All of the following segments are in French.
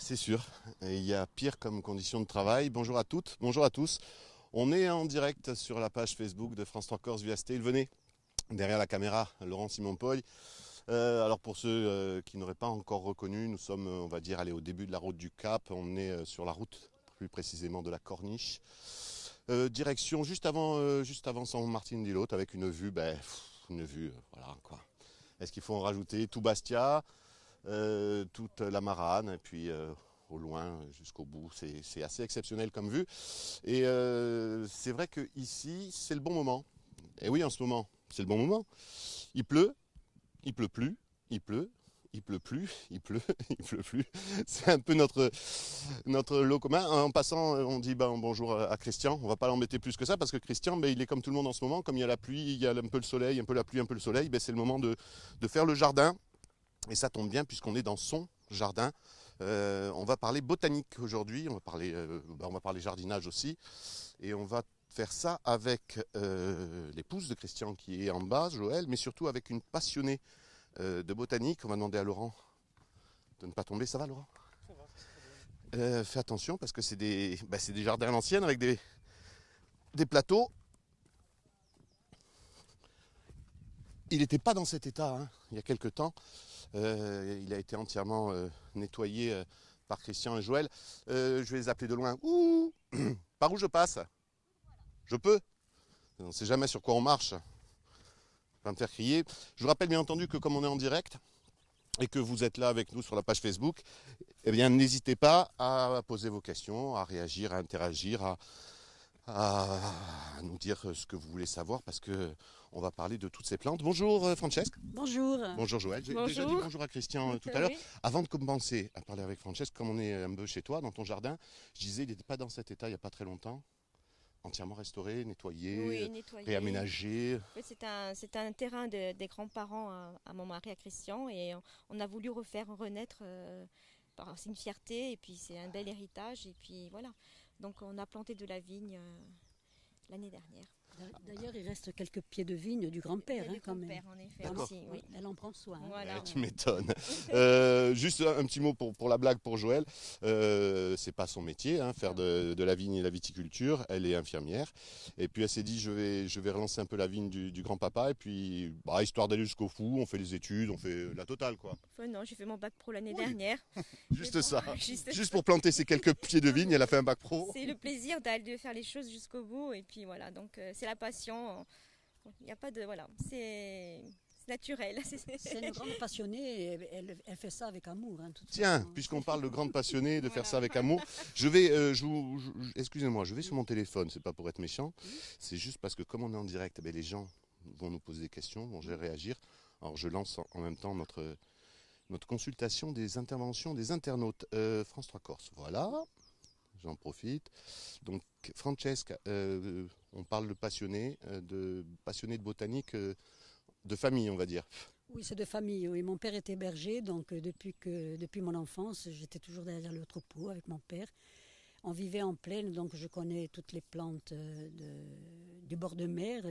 c'est sûr. Et il y a pire comme condition de travail. Bonjour à toutes, bonjour à tous. On est en direct sur la page Facebook de France 3 Corse via Stale. Venez, derrière la caméra, Laurent Simon-Paul. Alors pour ceux qui n'auraient pas encore reconnu, nous sommes, on va dire, allez, au début de la route du Cap. On est sur la route, plus précisément de la Corniche. Direction juste avant Saint-Martin-d'Ilote avec une vue, voilà quoi. Est-ce qu'il faut en rajouter tout Bastia, toute la Marane, et puis au loin jusqu'au bout, c'est assez exceptionnel comme vue. Et c'est vrai que ici, c'est le bon moment. Et oui, en ce moment, c'est le bon moment. Il pleut plus, il pleut. Il pleut plus, il pleut, il pleut plus. C'est un peu notre lot commun. En passant, on dit bonjour à Christian. On va pas l'embêter plus que ça parce que Christian, il est comme tout le monde en ce moment. Comme il y a la pluie, il y a un peu le soleil, un peu la pluie, un peu le soleil. C'est le moment de faire le jardin. Et ça tombe bien puisqu'on est dans son jardin. On va parler botanique aujourd'hui. On va parler jardinage aussi. Et on va faire ça avec l'épouse de Christian qui est en bas, Joël, mais surtout avec une passionnée de botanique. On va demander à Laurent de ne pas tomber. Ça va, Laurent? Ça va. Fais attention parce que c'est des jardins à l'ancienne avec des plateaux. Il n'était pas dans cet état il y a quelques temps. Il a été entièrement nettoyé par Christian et Joël. Je vais les appeler de loin. Ouh. Par où je passe? Je peux? On ne sait jamais sur quoi on marche. Va me faire crier. Je vous rappelle bien entendu que comme on est en direct et que vous êtes là avec nous sur la page Facebook, eh bien n'hésitez pas à poser vos questions, à réagir, à interagir, à nous dire ce que vous voulez savoir parce que on va parler de toutes ces plantes. Bonjour Francesca. Bonjour. Bonjour Joël. J'ai déjà dit bonjour à Christian tout à l'heure. Oui. Avant de commencer à parler avec Francesca, comme on est un peu chez toi, dans ton jardin, je disais il n'était pas dans cet état il n'y a pas très longtemps. Entièrement restauré, nettoyé, réaménagé. Oui, c'est un terrain des grands-parents à mon mari, à Christian, et on a voulu renaître. C'est une fierté, et puis c'est un bel héritage, et puis voilà. Donc on a planté de la vigne l'année dernière. D'ailleurs, il reste quelques pieds de vigne du grand-père, quand même. En effet, aussi, oui. Elle en prend soin. Voilà. Tu m'étonnes. Juste un petit mot pour la blague pour Joël. C'est pas son métier, faire de la vigne et de la viticulture. Elle est infirmière. Et puis elle s'est dit, je vais relancer un peu la vigne du grand-papa. Et puis, histoire d'aller jusqu'au bout, on fait les études, on fait la totale, quoi. Non, j'ai fait mon bac pro l'année dernière. Juste ça. Juste pour planter ces quelques pieds de vigne, elle a fait un bac pro. C'est le plaisir de faire les choses jusqu'au bout. Et puis voilà, donc c'est la passion. Il n'y a pas de... Voilà, c'est naturel. C'est une grande passionnée, elle fait ça avec amour. Tiens, puisqu'on parle de grande passionnée, de faire ça avec amour, excusez-moi, je vais sur mon téléphone, c'est pas pour être méchant, c'est juste parce que comme on est en direct, les gens vont nous poser des questions, vont réagir. Alors je lance en même temps notre consultation des interventions des internautes. France 3 Corse, voilà. J'en profite. Donc, Francesca, on parle de passionnés de botanique, de famille, on va dire. Oui, c'est de famille. Oui. Mon père était berger, donc depuis mon enfance, j'étais toujours derrière le troupeau avec mon père. On vivait en plaine, donc je connais toutes les plantes du bord de mer,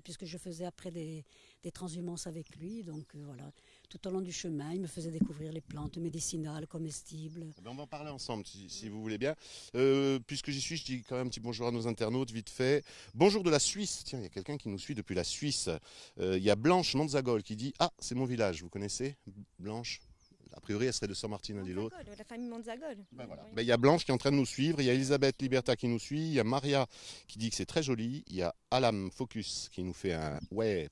puisque je faisais après des transhumances avec lui. Donc voilà, tout au long du chemin, il me faisait découvrir les plantes médicinales, comestibles. On va en parler ensemble, si vous voulez bien. Puisque j'y suis, je dis quand même un petit bonjour à nos internautes, vite fait. Bonjour de la Suisse. Tiens, il y a quelqu'un qui nous suit depuis la Suisse. Il y a Blanche Monzagol qui dit « Ah, c'est mon village, vous connaissez Blanche ?» A priori, elle serait de Saint-Martin-d'Ilote. La famille Monzagol. Voilà. Il y a Blanche qui est en train de nous suivre. Il y a Elisabeth Liberta qui nous suit. Il y a Maria qui dit que c'est très joli. Il y a Alam Focus qui nous fait un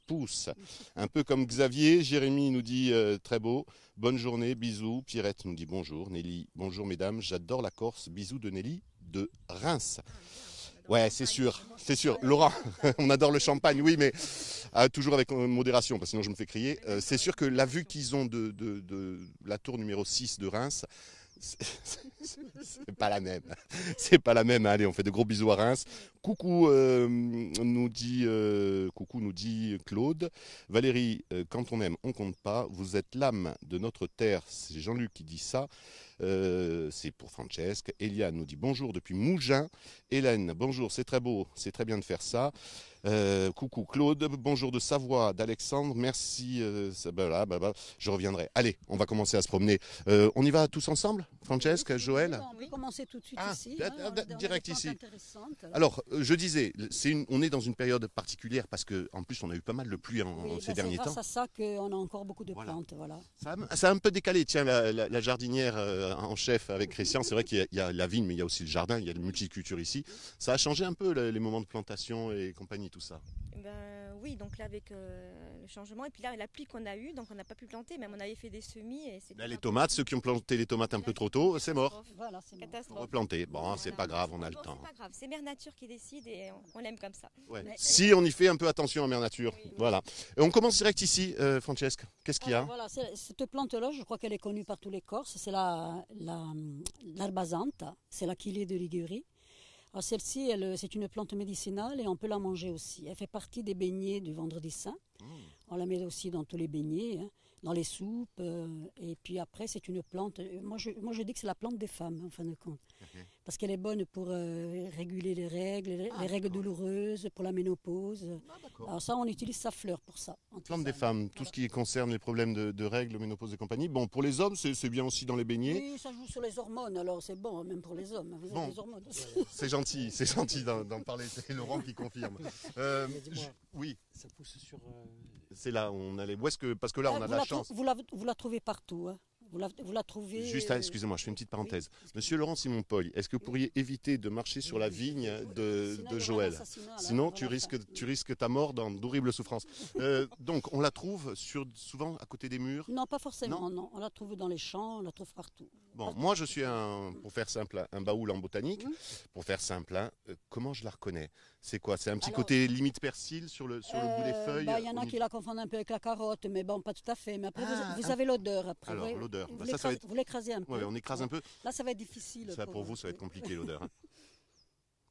pouce. Un peu comme Xavier. Jérémy nous dit très beau. Bonne journée, bisous. Pierrette nous dit bonjour. Nelly, bonjour mesdames. J'adore la Corse. Bisous de Nelly de Reims. Ouais, c'est sûr. Laurent, on adore le champagne, oui, mais toujours avec modération, parce que sinon je me fais crier. C'est sûr que la vue qu'ils ont de la tour numéro 6 de Reims, c'est pas la même. C'est pas la même. Allez, on fait de gros bisous à Reims. Coucou, nous dit Claude. Valérie, quand on aime, on compte pas. Vous êtes l'âme de notre terre. C'est Jean-Luc qui dit ça. C'est pour Francesca. Eliane nous dit bonjour depuis Mougins. Hélène, bonjour, c'est très beau, c'est très bien de faire ça. Coucou Claude, bonjour de Savoie, d'Alexandre, merci. Je reviendrai. Allez, on va commencer à se promener. On y va tous ensemble, Francesca, Joël? On peut commencer tout de suite ici. Direct ici. Alors, je disais, on est dans une période particulière parce qu'en plus, on a eu pas mal de pluie ces derniers temps. C'est grâce à ça qu'on a encore beaucoup de plantes. Voilà. Ça a un peu décalé. Tiens, la jardinière en chef avec Christian, c'est vrai qu'il y a la vigne, mais il y a aussi le jardin, il y a la multiculture ici. Ça a changé un peu les moments de plantation et compagnie, tout ça. Oui, donc là avec le changement, et puis là la pluie qu'on a eue, donc on n'a pas pu planter, même on avait fait des semis. Et les tomates, ceux qui ont planté les tomates un peu trop tôt, c'est mort. Voilà, c'est catastrophe. Replanter, bon, c'est pas grave, on a le temps. C'est pas grave, c'est Mère Nature qui décide et on l'aime comme ça. Ouais. Si on y fait un peu attention à Mère Nature, voilà. Et on commence direct ici, Francesca. Qu'est-ce qu'il y a? Voilà, cette plante-là, je crois qu'elle est connue par tous les Corses, c'est l'arbazante, c'est l'achillée de Ligurie. Alors celle-ci, c'est une plante médicinale et on peut la manger aussi. Elle fait partie des beignets du Vendredi Saint. On la met aussi dans tous les beignets, dans les soupes. Et puis après, c'est une plante. Moi, je dis que c'est la plante des femmes, en fin de compte. Parce qu'elle est bonne pour réguler les règles douloureuses, pour la ménopause. Alors ça, on utilise sa fleur pour ça. Plante des femmes, tout ce qui concerne les problèmes de règles, ménopause et compagnie. Bon, pour les hommes, c'est bien aussi dans les beignets. Oui, ça joue sur les hormones, alors c'est bon, même pour les hommes. Vous avez des hormones aussi. C'est gentil d'en parler. C'est Laurent qui confirme. Oui. Ça pousse sur... C'est là où on allait. Parce que là, on a de la chance. Vous la trouvez partout. Hein. Vous la trouvez... Juste, excusez-moi, je fais une petite parenthèse. Monsieur Laurent Simon-Paul, est-ce que vous pourriez éviter de marcher sur la vigne de Joël? Sinon, tu risques ta mort dans d'horribles souffrances. Donc, on la trouve souvent à côté des murs? Non, pas forcément, non. On la trouve dans les champs, on la trouve partout. Bon, moi, je suis pour faire simple, un baoul en botanique. Pour faire simple, comment je la reconnais? C'est quoi? C'est un petit côté limite persil sur le bout des feuilles? Il y en a qui la confondent un peu avec la carotte, mais bon, pas tout à fait. Mais après, vous avez l'odeur. Après, alors, l'odeur. Vous l'écrasez un peu. Oui, on écrase un peu. Là, ça va être difficile. Ça, pour vous, ça va être compliqué, l'odeur.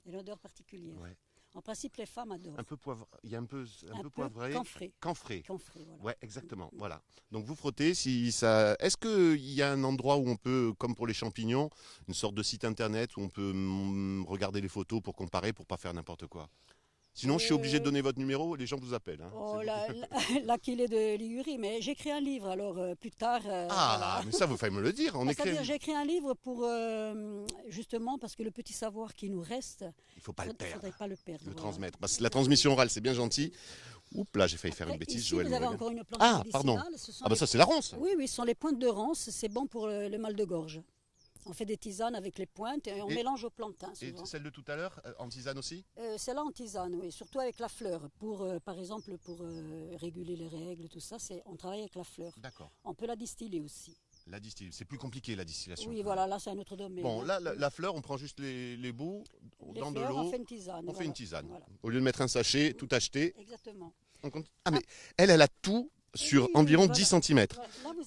Et l'odeur particulière. Ouais. En principe, les femmes adorent. Un peu poivre, il y a un peu poivré. Camphré. Voilà. Ouais, exactement. Voilà. Donc vous frottez. Est-ce qu'il y a un endroit où on peut, comme pour les champignons, une sorte de site internet où on peut regarder les photos pour comparer, pour pas faire n'importe quoi? Sinon, je suis obligé de donner votre numéro, les gens vous appellent. Hein. Oh, l'achillée de Ligurie, mais j'écris un livre, alors plus tard... voilà. Mais ça, vous fallait me le dire. C'est-à-dire, j'écris un livre pour, justement, parce que le petit savoir qui nous reste... Il ne faut pas le perdre. Faudrait pas le perdre. Le transmettre. Parce que la transmission orale, c'est bien gentil. Oups, là, j'ai failli faire une bêtise. Ici, Joël, vous avez encore une plante médicinale. Pardon. Ça, c'est la ronce. Oui, ce sont les pointes de ronce. C'est bon pour le mal de gorge. On fait des tisanes avec les pointes et on mélange au plantain. Souvent. Et celle de tout à l'heure, en tisane aussi? Celle-là en tisane, oui, surtout avec la fleur. Par exemple, pour réguler les règles, tout ça, on travaille avec la fleur. D'accord. On peut la distiller aussi. La distille, c'est plus compliqué la distillation. Oui, voilà, là c'est un autre domaine. Bon, là, la fleur, on prend juste les bouts dans de l'eau. On fait une tisane. On fait une tisane. Voilà. Au lieu de mettre un sachet, tout acheter. Exactement. Mais elle a tout sur environ 10 cm.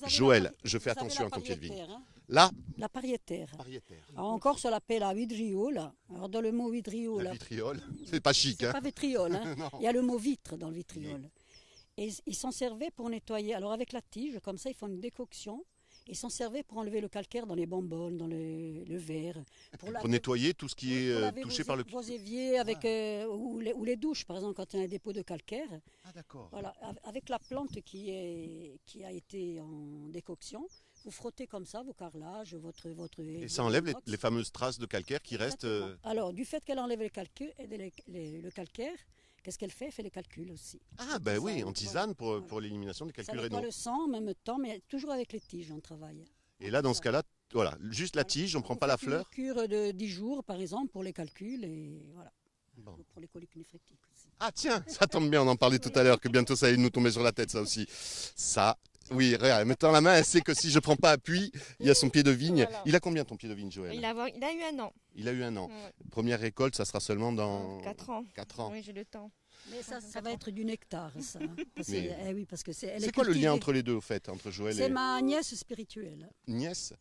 Joël, je fais attention à ton pied de vigne. Hein. Là, la pariétaire. Alors encore, ça l'appelle la vitriole. Alors dans le mot vitriole. La vitriole, c'est pas chic. C'est pas vitriole. Hein. Il y a le mot vitre dans le vitriole. Et ils s'en servaient pour nettoyer. Alors avec la tige, comme ça, ils font une décoction. Ils s'en servaient pour enlever le calcaire dans les bonbonnes, dans le verre. Pour nettoyer tout ce qui est touché par le... Vos éviers ou les douches, par exemple, quand il y a un dépôt de calcaire. Ah d'accord. Voilà, avec la plante qui a été en décoction, vous frottez comme ça vos carrelages, votre et ça enlève les fameuses traces de calcaire qui restent... Alors, du fait qu'elle enlève le calcaire, qu'est-ce qu'elle fait? Elle fait les calculs aussi. Ah ben oui, en tisane pour l'élimination des calculs rénaux. Ça nettoie le sang en même temps, mais toujours avec les tiges, on travaille. Et là, dans ce cas-là, voilà, juste la tige, on ne prend pas la fleur. Une cure de 10 jours, par exemple, pour les calculs et voilà. Bon. Pour les coliques néphrétiques aussi. Ah tiens, ça tombe bien, on en parlait tout à l'heure, que bientôt ça allait nous tomber sur la tête, ça aussi. Ça, oui, regarde, mettant la main, elle sait que si je ne prends pas appui, il y a son pied de vigne. Voilà. Il a combien ton pied de vigne, Joël? Il a eu 1 an. Il a eu 1 an. Ouais. Première récolte, ça sera seulement dans... 4 ans. 4 ans. Oui, j'ai le temps. Mais ça va être du nectar, ça. Parce que c'est quoi le lien entre les deux, au fait, entre Joël et... C'est ma nièce spirituelle. Nièce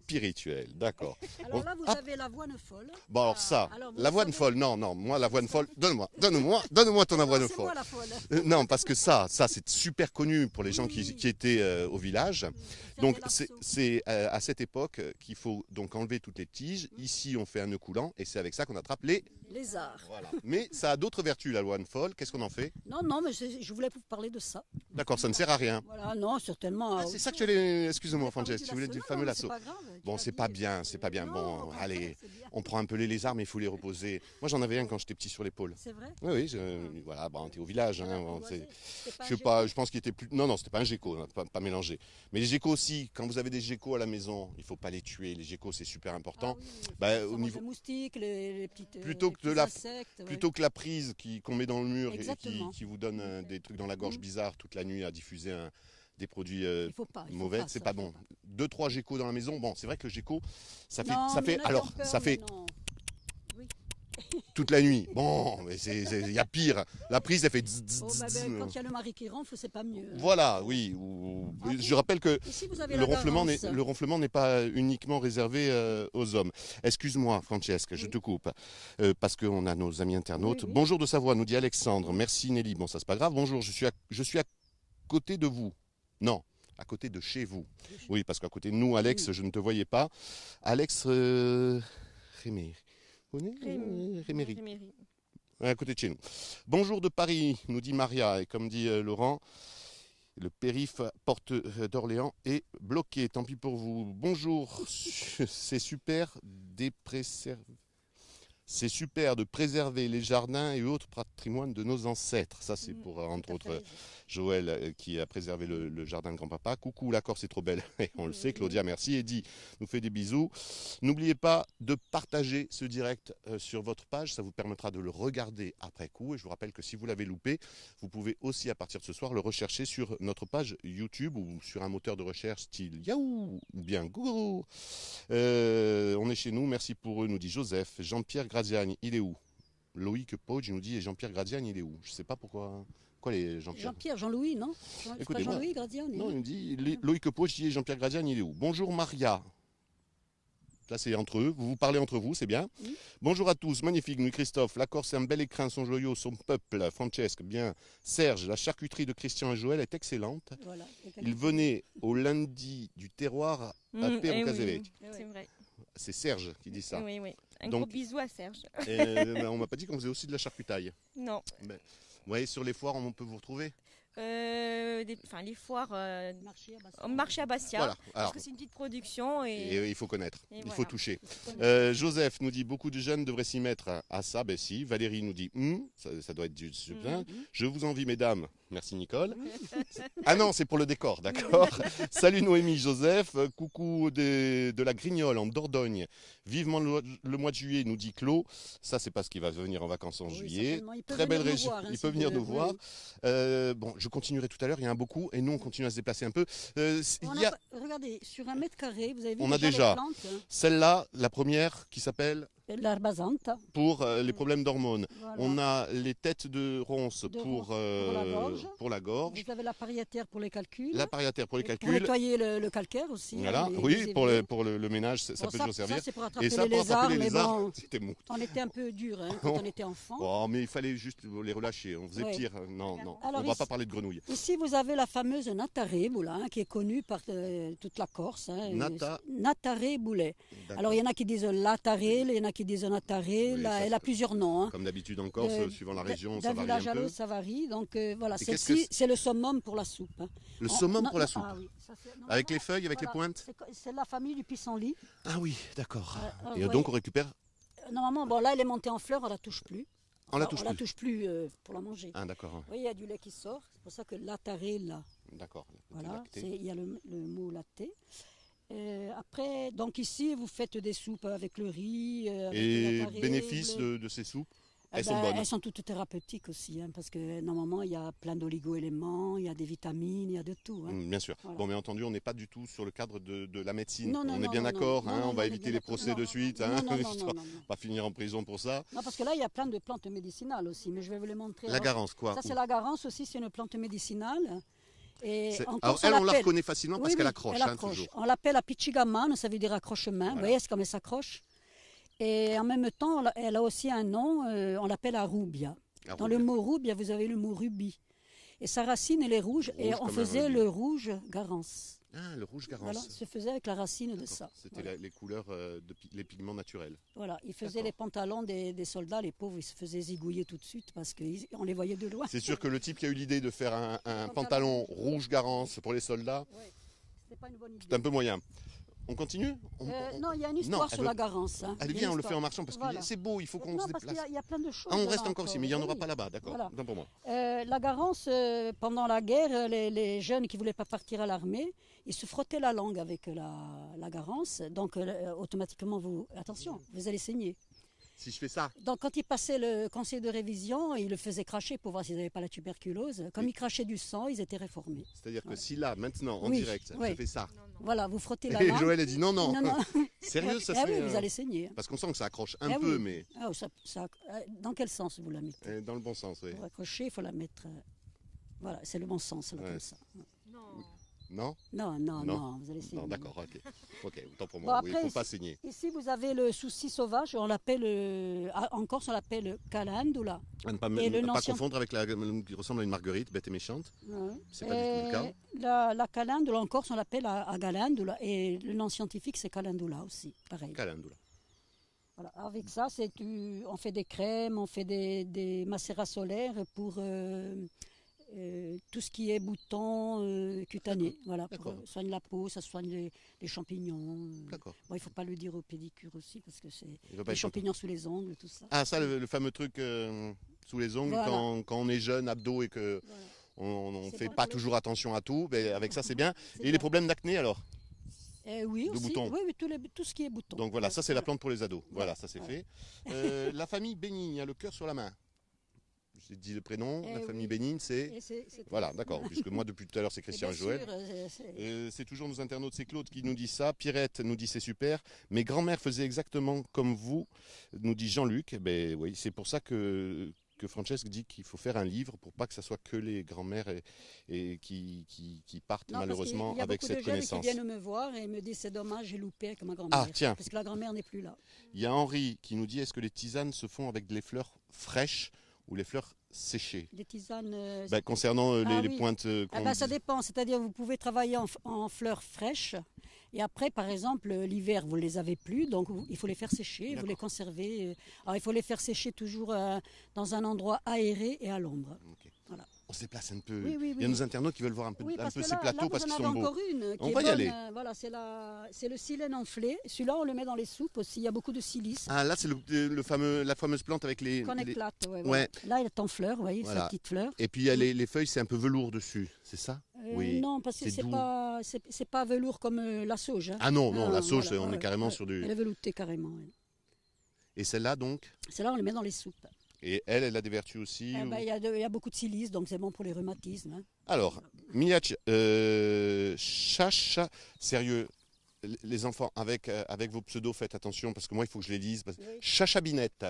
spirituelle, d'accord. Alors là, vous avez l'avoine folle. Bon, alors ça, l'avoine folle, non, moi, l'avoine folle, donne-moi ton avoine folle. Moi la folle. Non, parce que ça c'est super connu pour les gens qui étaient au village. Donc, c'est à cette époque qu'il faut donc enlever toutes les tiges. Ici, on fait un nœud coulant et c'est avec ça qu'on attrape les Lézard. Voilà. Mais ça a d'autres vertus, la loi Foll. Qu'est-ce qu'on en fait? Non, mais je voulais vous parler de ça. D'accord, ça ne sert à rien. Voilà, non, certainement. Ah, c'est ça que tu allais... Excusez-moi, Francesca, tu voulais du du fameux lasso. C'est pas grave. Bon, c'est pas bien, c'est pas bien. Bon, allez, c'est bien. on prend un peu les lézards, mais il faut les reposer. Moi, j'en avais un quand j'étais petit sur l'épaule. C'est vrai? Oui, oui, voilà, bon, t'es au village. Hein, bon, je sais pas. pas, je pense qu'il était plus... Non, c'était pas un gecko, hein, pas mélanger. Mais les geckos aussi, quand vous avez des geckos à la maison, il faut pas les tuer. Les geckos, c'est super important. Au niveau... Les moustiques, les petites plutôt que les insectes, plutôt que la prise qu'on met dans le mur et qui vous donne des trucs dans la gorge bizarres toute la nuit à diffuser des produits mauvais, c'est pas bon. 2-3 geckos dans la maison, bon, c'est vrai que le gecko, ça fait toute la nuit. Bon, mais il y a pire. La prise, elle fait quand il y a le mari qui ronfle, c'est pas mieux. Voilà, oui. Je rappelle que le ronflement n'est pas uniquement réservé aux hommes. Excuse-moi, Francesca, je te coupe, parce qu'on a nos amis internautes. Oui. Bonjour de Savoie, nous dit Alexandre. Merci Nelly. Bon, ça c'est pas grave. Bonjour, je suis à côté de vous. Non, à côté de chez vous. Oui, parce qu'à côté de nous, Alex, je ne te voyais pas. Alex Réméry. À côté de chez nous. Bonjour de Paris, nous dit Maria. Et comme dit Laurent, le périph' porte d'Orléans est bloqué. Tant pis pour vous. Bonjour, c'est super C'est super de préserver les jardins et autres patrimoines de nos ancêtres. Ça, c'est pour, entre autres, Joël qui a préservé le jardin de grand-papa. Coucou, la Corse est trop belle. On le sait, Claudia, merci. Eddy nous fait des bisous. N'oubliez pas de partager ce direct sur votre page. Ça vous permettra de le regarder après coup. Et je vous rappelle que si vous l'avez loupé, vous pouvez aussi, à partir de ce soir, le rechercher sur notre page YouTube ou sur un moteur de recherche style Yahoo ou bien Google. On est chez nous. Merci pour eux, nous dit Joseph. Jean-Pierre Graziani, il est où? Loïc Poggi nous dit, et Jean-Pierre Graziani, il est où? Je ne sais pas pourquoi. Quoi les Jean-Pierre? Jean-Louis, non? Écoutez, Jean-Louis Graziani. Non, il me dit, Loïc Poggi et Jean-Pierre Graziani, il est où? Bonjour Maria. Là, c'est entre eux. Vous parlez entre vous, c'est bien. Oui. Bonjour à tous. Magnifique, nous, Christophe. La Corse est un bel écrin, son joyau, son peuple. Francesca, bien. Serge, la charcuterie de Christian et Joël est excellente. Voilà. Ils venaient au lundi du terroir à Perro Caselec. Oui, c'est vrai. C'est Serge qui dit ça. Oui. Un gros bisou à Serge. On m'a pas dit qu'on faisait aussi de la charcutaille. Non. Mais, vous voyez, sur les foires, on peut vous retrouver? Les foires marché à Bastia, voilà. parce que c'est une petite production et il faut connaître, il faut toucher. Joseph nous dit beaucoup de jeunes devraient s'y mettre à ça. Ben si. Valérie nous dit ça doit être du bien. Je vous envie mesdames. Merci Nicole. Ah non, c'est pour le décor, d'accord. Salut Noémie, Joseph. Coucou de la Grignole en Dordogne. Vivement le mois de juillet, nous dit Claude. Ça, c'est parce qu'il va venir en vacances en juillet. Très belle région. Il peut venir nous voir. Bon, je continuerai tout à l'heure. Il y en a beaucoup et nous, on continue à se déplacer un peu. Regardez, sur 1 mètre carré, vous avez vu on a déjà celle-là, la première, qui s'appelle l'arbazante pour les problèmes d'hormones. Voilà. On a les têtes de ronces pour la gorge. Vous avez la pariétaire pour les calculs. La pariétaire pour les calculs. Pour nettoyer le calcaire aussi. Voilà, pour le ménage, ça peut toujours servir. Ça, c'est pour attraper les lézards, mais bon, on était un peu dur quand on était enfant. Oh, mais il fallait juste les relâcher. On faisait pire. Non. Alors, on ne va pas parler de grenouilles. Ici, vous avez la fameuse Natare Boulet, qui est connue par toute la Corse. Natare Boulet. Alors, il y en a qui disent Lataré, il y en a qui disent Nataré. Elle a plusieurs noms. Comme d'habitude en Corse, suivant la région, ça varie un peu. D'un village à l'autre, ça varie. Donc, voilà, celle-ci, c'est le summum pour la soupe. Le summum pour la soupe. Avec les feuilles, avec les pointes. C'est la famille du pissenlit. Ah oui, d'accord. Et donc, on récupère. Normalement, bon, là, elle est montée en fleurs, on la touche plus. On la touche plus pour la manger. Ah, d'accord. Vous voyez, il y a du lait qui sort. C'est pour ça que lataré, là. D'accord. Voilà, il y a le mot laté. Après, donc ici, vous faites des soupes avec le riz. Et bénéfices de ces soupes? Elles sont bonnes. Elles sont toutes thérapeutiques aussi, parce que normalement, il y a plein d'oligo-éléments, il y a des vitamines, il y a de tout. Bien sûr. Voilà. Bon, mais entendu, on n'est pas du tout sur le cadre de la médecine. On est bien d'accord, on va éviter les procès de suite. On va finir en prison pour ça. Non, parce que là, il y a plein de plantes médicinales aussi, mais je vais vous les montrer. La garance, quoi. Ça, c'est la garance aussi, c'est une plante médicinale. Alors elle, on la reconnaît facilement parce qu'elle accroche. Toujours. On l'appelle la pichigaman, ça veut dire accroche-main. Vous voyez, c'est comme elle s'accroche. Et en même temps, elle a aussi un nom, on l'appelle arubia. Dans le mot rubia, vous avez le mot rubis. Et sa racine, elle est rouge. Et Rouge on comme un faisait rubis. le rouge Garance. Ah, le rouge Voilà, Garance. se faisait avec la racine de D'accord. ça. C'était Voilà. les couleurs, les pigments naturels. Voilà, ils faisaient D'accord. les pantalons des soldats, les pauvres, ils se faisaient zigouiller tout de suite parce qu'on les voyait de loin. C'est sûr que le type qui a eu l'idée de faire un pantalon rouge Garance pour les soldats, Ouais, c'était pas une bonne idée. c'est un peu moyen. On continue? Non, il y a une histoire Non, sur elle la veut- Garance. Hein. Allez, Il y a viens, une on le fait en histoire. marchant parce que Voilà. c'est beau, il faut qu'on Non, se parce déplace. qu'il y a plein de choses. Ah, on là reste encore ici, mais il n'y en aura oui. pas là-bas, d'accord. Voilà. Autant pour moi. La Garance, pendant la guerre, les jeunes qui ne voulaient pas partir à l'armée, ils se frottaient la langue avec la Garance. Donc, automatiquement, attention, vous allez saigner. Si je fais ça, Donc, quand ils passaient le conseil de révision, ils le faisaient cracher pour voir s'ils n'avaient pas la tuberculose. Comme Oui. ils crachaient du sang, ils étaient réformés. c'est-à-dire que Voilà. si là, maintenant, en Oui, direct, oui. je fais ça, Non, non. Voilà, vous frottez la et langue. Joël a dit non, non, Non, non. sérieux, ça Ah serait... oui, vous allez saigner. Parce qu'on sent que ça accroche un Ah peu, oui. mais Ah, dans quel sens vous la mettez dans le bon sens, oui. Pour accrocher, il faut la mettre. Voilà, c'est le bon sens, là, Ouais. comme ça. Non. Non? Non, non, Non. non, vous allez saigner. Non, d'accord, ok. Ok, autant pour Bon, moi. Oui, il ne après, faut pas saigner. Ici, vous avez le souci sauvage, on l'appelle, en Corse, on l'appelle calandula. À ne pas, Et le pas ancien- confondre avec la qui ressemble à une marguerite, bête et méchante. Ouais. C'est pas du tout le cas. La calandula, en Corse, on l'appelle à galandula. Et le nom scientifique, c'est calandula aussi, pareil. Calendula. Voilà. Avec ça, on fait des crèmes, on fait des macérats solaires pour tout ce qui est boutons cutanés. Voilà, pour D'accord. soigner la peau, ça soigne les champignons. D'accord. Bon, il ne faut pas le dire au pédicure aussi, parce que c'est Il va pas les être champignons sous les ongles, tout ça. Ah, ça, le fameux truc sous les ongles, Voilà. quand on est jeune, abdos, et que Voilà. on ne C'est fait bon pas pour les- toujours attention à tout, ben, avec ça, c'est bien. C'est Et les bien. problèmes d'acné, alors? Oui, de aussi. boutons. Oui, tout ce qui est boutons. Donc voilà, ça, c'est la plante pour les ados. Voilà, Voilà. ça, c'est Ouais. fait. La famille Bénigne a le cœur sur la main. J'ai dit le prénom. La famille oui. Bénigne, c'est... Et c'est- Voilà, d'accord. Puisque moi, depuis tout à l'heure, c'est et Christian et bien Joël. sûr, C'est toujours nos internautes, c'est Claude qui nous dit ça. Pierrette nous dit c'est super. Mes grands-mères faisaient exactement comme vous, nous dit Jean-Luc. Eh ben oui, c'est pour ça que Francesque dit qu'il faut faire un livre pour pas que ça soit que les grands-mères et qui partent Non, parce malheureusement qu'il y a avec beaucoup cette de jeunes connaissance. qui viennent me voir et me disent c'est dommage, j'ai loupé avec ma grand-mère. Ah tiens, Parce que la grand-mère n'est plus là. il y a Henri qui nous dit est-ce que les tisanes se font avec des fleurs fraîches ou les fleurs séchées? Des tisanes. Ben, concernant Ah les oui. pointes Ah ben, ça dépend, c'est-à-dire vous pouvez travailler en fleurs fraîches et après, par exemple, l'hiver, vous ne les avez plus, donc il faut les faire sécher, vous D'accord. les conserver. Alors il faut les faire sécher toujours dans un endroit aéré et à l'ombre. Ok. Voilà. On se déplace un peu. Oui, oui, Il y a oui. nos internautes qui veulent voir un peu, Oui, un parce peu que ces là, plateaux là, parce vous en qu'ils avez sont beaux. encore une qui On est va y bonne, aller. voilà, c'est le silène enflé. Celui-là, on le met dans les soupes aussi. Il y a beaucoup de silice Ah là c'est la fameuse plante avec les, qu'on les- éclate. Ouais, Ouais. voilà. Là, elle est en fleurs, vous voyez, Voilà. sa petite fleur. Et puis il y a les feuilles, c'est un peu velours dessus, c'est ça? Oui. Non, parce que c'est c'est doux. pas velours comme la sauge. Hein. Ah non, non, Ah, la sauge, voilà, on ouais, est carrément ouais. sur du... Elle est veloutée carrément. Ouais. Et celle-là donc? Celle-là, on le met dans les soupes. Et elle a des vertus aussi Eh ou- ben, il y a beaucoup de silice, donc c'est bon pour les rhumatismes. Hein. Alors, Miach, Chacha, sérieux, les enfants, avec vos pseudos, faites attention, parce que moi, il faut que je les lise. Oui. Chachabinette.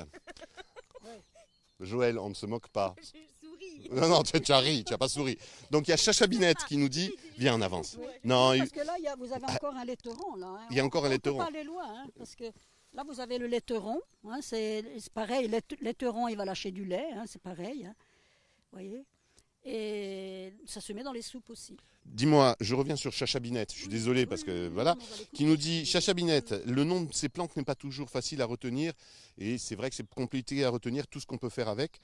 Joël, on ne se moque pas. Je souris. Non, non, tu as ri, tu n'as pas souri. Donc il y a Chachabinette qui nous dit, viens en avance. Non, Parce que là, vous avez encore un laiteron. Là, hein. Il y a encore un On laiteron. ne peut pas aller loin, hein, parce que là, vous avez le laiteron. Hein, c'est pareil, le laiteron, il va lâcher du lait, hein, c'est pareil. Hein, voyez. Et ça se met dans les soupes aussi. Dis-moi, je reviens sur Chachabinette, je suis désolé parce Oui, que oui, voilà, on va les couper. qui nous dit Chachabinette, le nom de ces plantes n'est pas toujours facile à retenir et c'est vrai que c'est compliqué à retenir tout ce qu'on peut faire avec.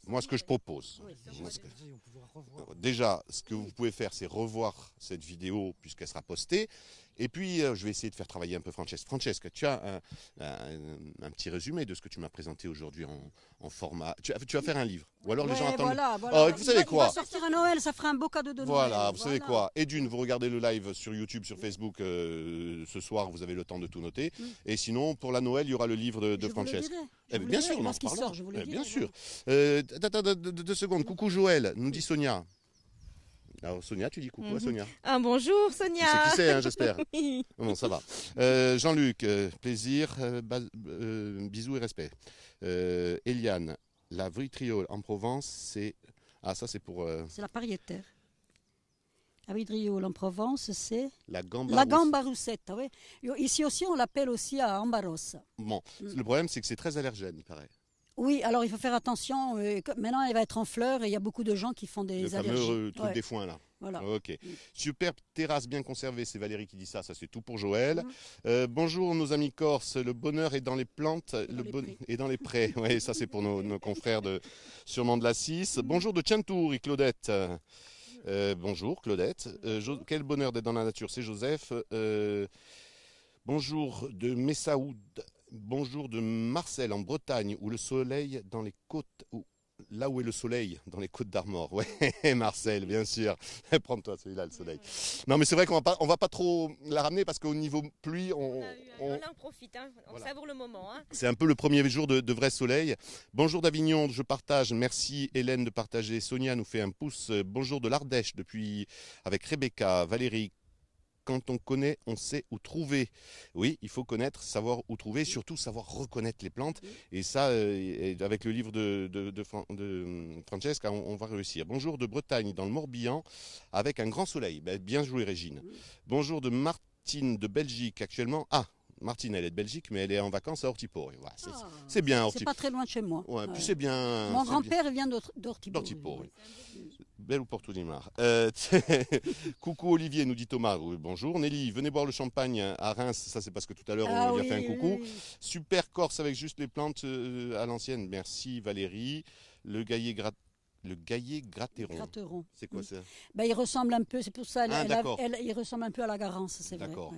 Moi, ce que je propose, Oui, ça, moi, je ce que- On pourra revoir. déjà, ce que vous pouvez faire, c'est revoir cette vidéo puisqu'elle sera postée. Et puis, je vais essayer de faire travailler un peu Francesca. Francesca, tu as un petit résumé de ce que tu m'as présenté aujourd'hui en format. Tu vas faire un livre. Ou alors les gens Ouais, attendent. voilà. Oh, vous savez quoi Il va sortir à Noël, ça fera un beau cadeau de Noël. Voilà, vous savez quoi. Et d'une, vous regardez le live sur YouTube, sur Facebook ce soir, vous avez le temps de tout noter. Mm. Et sinon, pour la Noël, il y aura le livre de Je vous le Francesca. dirai. Eh Je bien, vous bien le sûr, dirai on en lorsqu'il reparlera. sort, je vous le Eh dirai, bien voilà. sûr. Attends, 2 secondes. Coucou Joël, nous dit Sonia. Alors Sonia, tu dis coucou à Sonia. Ah, bonjour Tu sais Sonia. qui c'est, hein, j'espère. Oui. Bon, ça va. Jean-Luc, plaisir, bisous et respect. Eliane, la vitriole en Provence, c'est... Ah, ça c'est pour C'est la pariétaire. À Vidriol en Provence, c'est la gamba la rousse. gamba roussette. Oui. Ici aussi, on l'appelle aussi à Ambaros. Bon, Mm. le problème c'est que c'est très allergène, il paraît. Oui, alors il faut faire attention. Maintenant, elle va être en fleurs et il y a beaucoup de gens qui font Le des fameux allergies. truc des foins là. Voilà. Ok. Superbe terrasse bien conservée, c'est Valérie qui dit ça, ça c'est tout pour Joël. Bonjour nos amis corses, le bonheur est dans les plantes et dans les prés. Oui, ça c'est pour nos confrères sûrement de la 6. Bonjour de Tchantour, Claudette. Bonjour Claudette. Quel bonheur d'être dans la nature, c'est Joseph. Bonjour de Messaoud. Bonjour de Marcel en Bretagne, où le soleil dans les côtes... Là où est le soleil, dans les côtes d'Armor. Ouais, Marcel, bien sûr. Prends-toi celui-là, le soleil. Non, mais c'est vrai qu'on va pas trop la ramener parce qu'au niveau pluie, On en profite, hein. On savoure le moment. Hein. C'est un peu le premier jour de vrai soleil. Bonjour d'Avignon, je partage. Merci Hélène de partager. Sonia nous fait un pouce. Bonjour de l'Ardèche, avec Rebecca, Valérie. Quand on connaît, on sait où trouver. Oui, il faut connaître, savoir où trouver, surtout savoir reconnaître les plantes. Et ça, avec le livre de Francesca, on va réussir. Bonjour de Bretagne, dans le Morbihan, avec un grand soleil. Bien joué, Régine. Bonjour de Martine de Belgique, actuellement. Ah, Martine, elle est de Belgique, mais elle est en vacances à Ortipo. Voilà, c'est bien, Ortipo. C'est pas très loin de chez moi. Ouais, puis c'est bien. Mon grand-père vient d'Ortipo. Oui. Belle opportunimar. Coucou Olivier, nous dit Thomas. Oui, bonjour. Nelly, venez boire le champagne à Reims. Ça, c'est parce que tout à l'heure, on lui a fait un coucou. Oui. Super Corse avec juste les plantes à l'ancienne. Merci Valérie. Le gaillet gratteron. C'est quoi ça? Il ressemble un peu, c'est pour ça. Il ressemble un peu à la garance, c'est vrai. D'accord.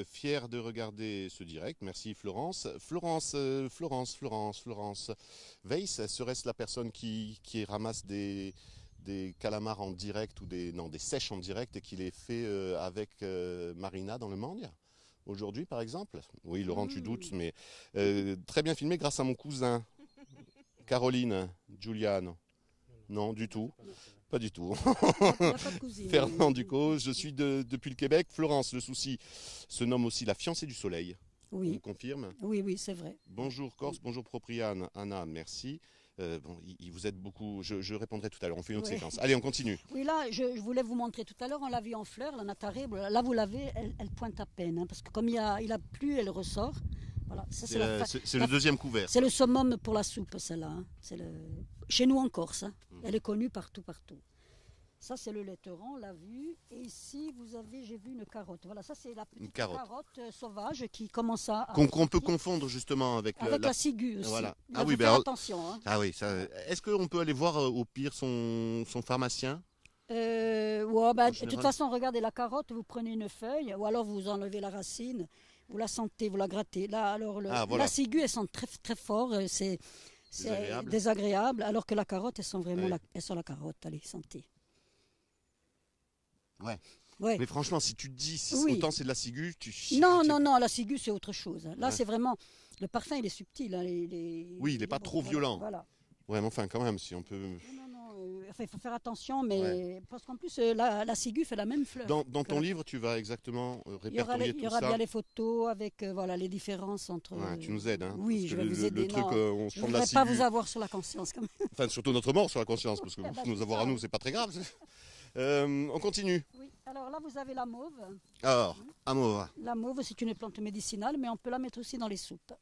Fier de regarder ce direct. Merci Florence. Florence. Weiss, serait-ce la personne qui ramasse des calamars en direct ou des sèches en direct et qui les fait avec Marina dans le Morgne aujourd'hui par exemple? Oui, Laurent, tu doutes, mais très bien filmé grâce à mon cousin Caroline, Giuliano. Non, du tout. Pas du tout. Fernand Ducos, je suis depuis le Québec. Florence, le souci se nomme aussi la fiancée du soleil. Oui. On confirme? Oui, c'est vrai. Bonjour Corse, bonjour Propriane, Anna, merci. Vous êtes beaucoup, je répondrai tout à l'heure, on fait une autre séquence. Allez, on continue. Oui, là, je voulais vous montrer tout à l'heure, on l'a vu en fleurs, la natarée. Là, vous l'avez, elle pointe à peine, hein, parce que comme il a plu, elle ressort. Voilà, c'est le deuxième couvert. C'est le summum pour la soupe, celle-là. Hein. Chez nous en Corse, hein. Elle est connue partout. Ça, c'est le laiteron, on l'a vu. Et ici, j'ai vu une carotte. Voilà, ça, c'est la petite carotte sauvage qui commence à... Qu'on peut confondre justement avec la ciguë aussi. Voilà. Attention. Hein. Ah oui, est-ce qu'on peut aller voir au pire son pharmacien? De toute façon, regardez la carotte, vous prenez une feuille, ou alors vous enlevez la racine, vous la sentez, vous la grattez. Là, alors, la ciguë, elle sent très, très fort, c'est désagréable, alors que la carotte, elle sent vraiment elle sent la carotte. Allez, sentez. Ouais. Mais franchement, si tu te dis autant c'est de la ciguë, Non, la ciguë c'est autre chose. Là, c'est vraiment le parfum, il est subtil. Hein, il n'est pas trop violent. Voilà. Ouais, mais enfin, quand même, si on peut. Non. Il faut faire attention, mais parce qu'en plus, la ciguë fait la même fleur. Dans ton livre, tu vas exactement répertorier tout ça. Il y aura bien les photos avec les différences entre. Ouais, tu nous aides, hein. Oui, je vais vous aider. Le truc, on se prend de la ciguë. Je ne vais pas vous avoir sur la conscience, quand même. Enfin, surtout notre mort sur la conscience, parce que nous avoir à nous, c'est pas très grave. On continue. Oui, alors là vous avez la mauve. Alors, la mauve. La mauve, c'est une plante médicinale, mais on peut la mettre aussi dans les soupes.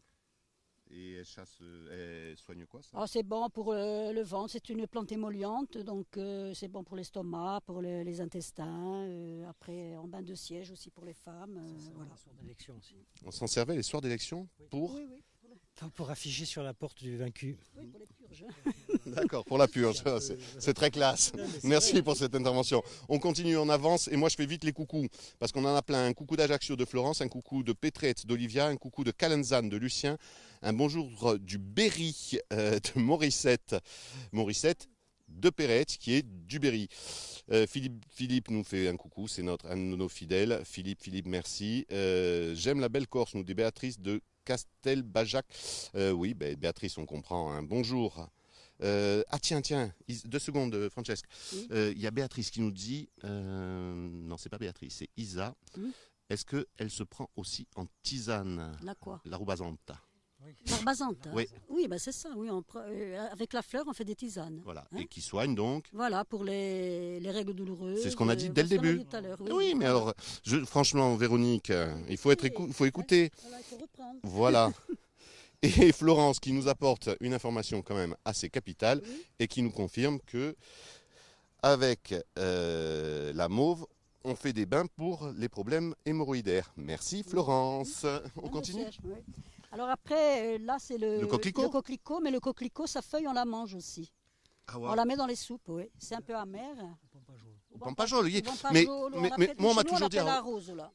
Et elle soigne quoi ça? C'est bon pour le ventre, c'est une plante émolliente, donc c'est bon pour l'estomac, pour les intestins, après en bain de siège aussi pour les femmes. Voilà. Les soirs d'élection aussi. On s'en servait les soirs d'élection pour pour afficher sur la porte du vaincu. Oui, pour les purges. D'accord, pour la purge, c'est très classe. Merci pour cette intervention. On continue en avance et moi je fais vite les coucous parce qu'on en a plein. Un coucou d'Ajaccio de Florence, un coucou de Petrette d'Olivia, un coucou de Calenzane de Lucien, un bonjour du Berry de Morissette de Perrette qui est du Berry. Philippe nous fait un coucou, c'est un de nos fidèles. Philippe, merci. J'aime la belle Corse, nous dit Béatrice de Castelbajac. Oui, Béatrice, on comprend. Hein. Bonjour. Tiens, 2 secondes, Francesca. Il y a Béatrice qui nous dit, non, c'est pas Béatrice, c'est Isa. Est-ce qu'elle se prend aussi en tisane? La quoi? La rubazanta. L'herbazante. Oui, c'est ça. Oui, avec la fleur, on fait des tisanes. Voilà, et qui soigne donc. Voilà, pour les règles douloureuses. C'est ce qu'on a dit dès le début. Oui, mais alors, franchement, Véronique, il faut écouter. Voilà, il faut reprendre. Voilà. Et Florence qui nous apporte une information quand même assez capitale Oui. et qui nous confirme que avec la mauve, on fait des bains pour les problèmes hémorroïdaires. Merci Florence. On Même continue? le siège, oui. Alors après, là c'est Le coquelicot? Le coquelicot, mais le coquelicot, sa feuille, on la mange aussi. Ah On la met dans les soupes, oui. C'est un peu amer. Au pampajol, oui. Au pampajol, Mais moi, on m'a chez nous, toujours dit... l'appelle la rose, là.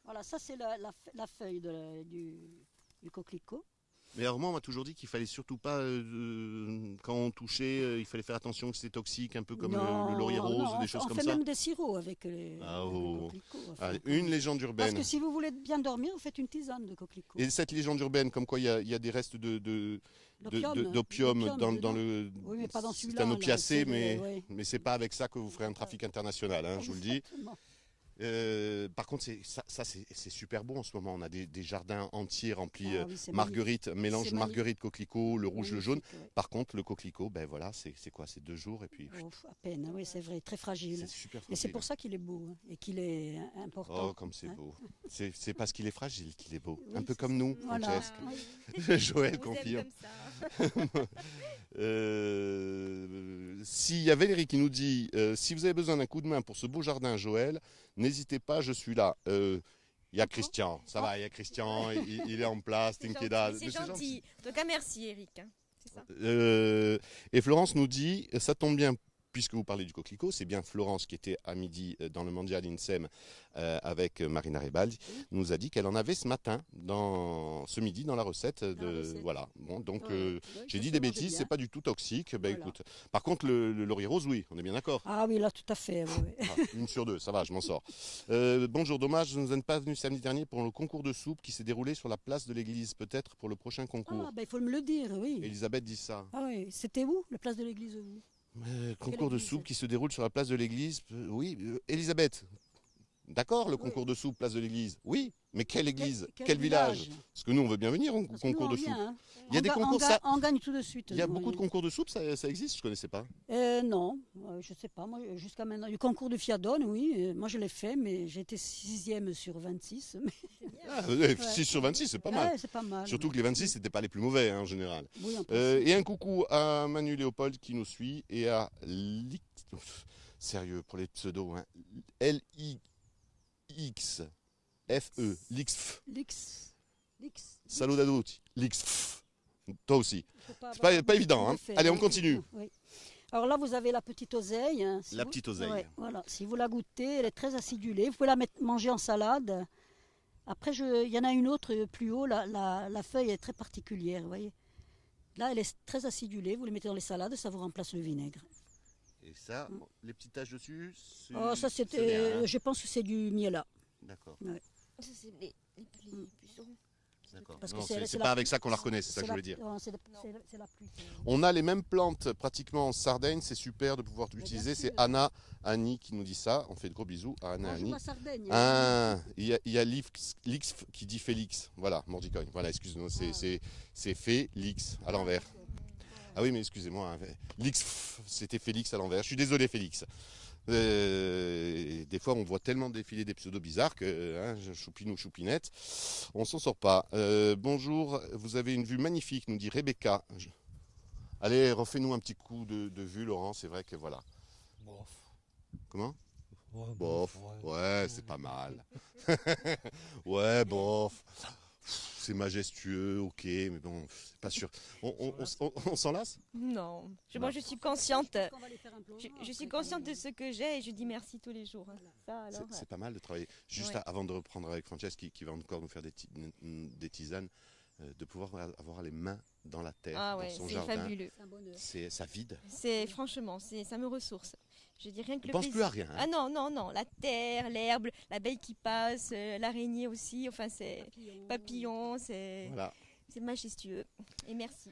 Voilà, ça c'est la feuille du coquelicot. Mais alors moi, on m'a toujours dit qu'il fallait surtout pas, quand on touchait, il fallait faire attention que c'était toxique, un peu comme le laurier rose, non, des choses comme on fait ça. même des sirops avec les Oh. coquelicots. Allez, une légende Parce urbaine. que si vous voulez bien dormir, vous faites une tisane de coquelicot. Et cette légende urbaine, comme quoi il y a des restes d'opium L'opium dans dedans. le... Oui, mais pas dans C'est celui-là. un là, opiacé, c'est mais oui. c'est pas avec ça que vous ferez un trafic international, hein, je vous le dis. Exactement. Par contre, c'est super bon en ce moment. On a des jardins entiers remplis Ah oui, c'est marguerite, mélange C'est marguerite, coquelicot, le rouge, le jaune. magnifique, ouais. Par contre, le coquelicot, ben voilà, c'est quoi? C'est 2 jours et puis Ouf, à peine, oui, c'est vrai, très fragile. c'est super Et c'est fragile. pour ça qu'il est beau hein, et qu'il est important. Oh, comme c'est Hein. beau. C'est parce qu'il est fragile qu'il est beau. Oui, Un peu c'est comme ça. nous, Voilà. Francesca. Oui. Joël On vous aime confirme. comme ça. S'il y a Valérie qui nous dit si vous avez besoin d'un coup de main pour ce beau jardin, Joël, n'hésitez pas, je suis là. Il y a Christian, ça va, il y a Christian, il est en place, C'est Tinkeda. gentil, c'est gentil. En tout cas, merci Eric. Hein. C'est ça. Et Florence nous dit ça tombe bien. Puisque vous parlez du coquelicot, c'est bien Florence qui était à midi dans le Mondial INSEM avec Marina Rebaldi, nous a dit qu'elle en avait ce matin, ce midi, dans la recette. Voilà. Bon, donc, j'ai dit des bêtises, c'est pas du tout toxique. Ben, Voilà. écoute. Par contre, le laurier rose, oui, on est bien d'accord. Ah oui, là, tout à fait. Oui, oui. Ah, 1 sur 2, ça va, je m'en sors. Bonjour, dommage, vous n'êtes pas venu samedi dernier pour le concours de soupe qui s'est déroulé sur la place de l'église, peut-être pour le prochain concours. Ah, ben, il faut me le dire, oui. Elisabeth dit ça. Ah oui, c'était où, la place de l'église où Concours de église? soupe qui se déroule sur la place de l'église. Oui, Elisabeth. D'accord, le concours de soupe, place de l'église. Oui, mais quelle église? Quel village? Parce que nous, on veut bien venir au Parce que nous, concours on de vient, soupe. hein. Il y a des concours, on gagne tout de suite. Il y a nous, beaucoup de on concours de soupe, ça existe, je ne connaissais pas. Non, je sais pas. Moi, jusqu'à maintenant, le concours de Fiadone, oui. Moi, je l'ai fait, mais j'ai été 6e sur 26. Mais... 6 sur 26, c'est pas mal. Ouais, c'est pas mal. Surtout que les 26, c'était pas les plus mauvais, hein, en général. Oui, en principe. Et un coucou à Manu Léopold qui nous suit et à sérieux pour les pseudos, hein. L-I-X-F-E, l'X. L'X. Salut d'adouti, l'X. Toi aussi. Faut C'est avoir pas évident, beaucoup hein. de faire, Allez, on continue. Oui. Alors là, vous avez la petite oseille. Hein. La petite oseille. Ouais, voilà. Si vous la goûtez, elle est très acidulée. Vous pouvez la manger en salade. Après, il y en a une autre plus haut. La feuille est très particulière, vous voyez. Là, elle est très acidulée. Vous les mettez dans les salades, ça vous remplace le vinaigre. Et ça, les petites taches dessus, Oh, ça, c'est bien, hein. je pense que c'est du miela. D'accord. Ça, c'est les pucerons. D'accord. Parce que Non, c'est c'est la pas plus- avec ça qu'on la reconnaît, c'est ça que je la- voulais dire. non, c'est la plus. On a les mêmes plantes pratiquement en Sardaigne, c'est super de pouvoir bien l'utiliser. C'est sûr. Annie qui nous dit ça. On fait de gros bisous à Anna, Bonjour Annie. la Sardaigne. Ah, il y a Lix qui dit Félix. Voilà, Mordicogne. Voilà, excuse-moi, c'est Félix à l'envers. Ah oui, mais excusez-moi. Hein. Lix, c'était Félix à l'envers. Je suis désolé, Félix. Des fois, on voit tellement défiler des pseudos bizarres que, choupinou, choupinette, on s'en sort pas. Bonjour, vous avez une vue magnifique, nous dit Rebecca. Allez, refais-nous un petit coup de vue, Laurent. C'est vrai que voilà. Bof. Comment? Ouais, Bof. ouais. Ouais, c'est pas mal. Ouais, bof. C'est majestueux, ok, mais bon, c'est pas sûr. On s'en lasse? Non. Non. Moi, je suis consciente. On va les faire imploser Je après, suis quand consciente de même. ce que j'ai et je dis merci tous les jours. Ça, alors, C'est pas mal de travailler. Juste Ouais. avant de reprendre avec Francesca qui va encore nous faire des tisanes, de pouvoir avoir les mains dans la terre, ah dans ouais, son c'est jardin. fabuleux. C'est un bonheur. Ça vide. C'est franchement, ça me ressource. Je dis rien que On le pense plaisir. plus à rien. Hein. Ah non, non, non, la terre, l'herbe, l'abeille qui passe, l'araignée aussi, enfin c'est papillon, c'est Voilà. majestueux. Et merci.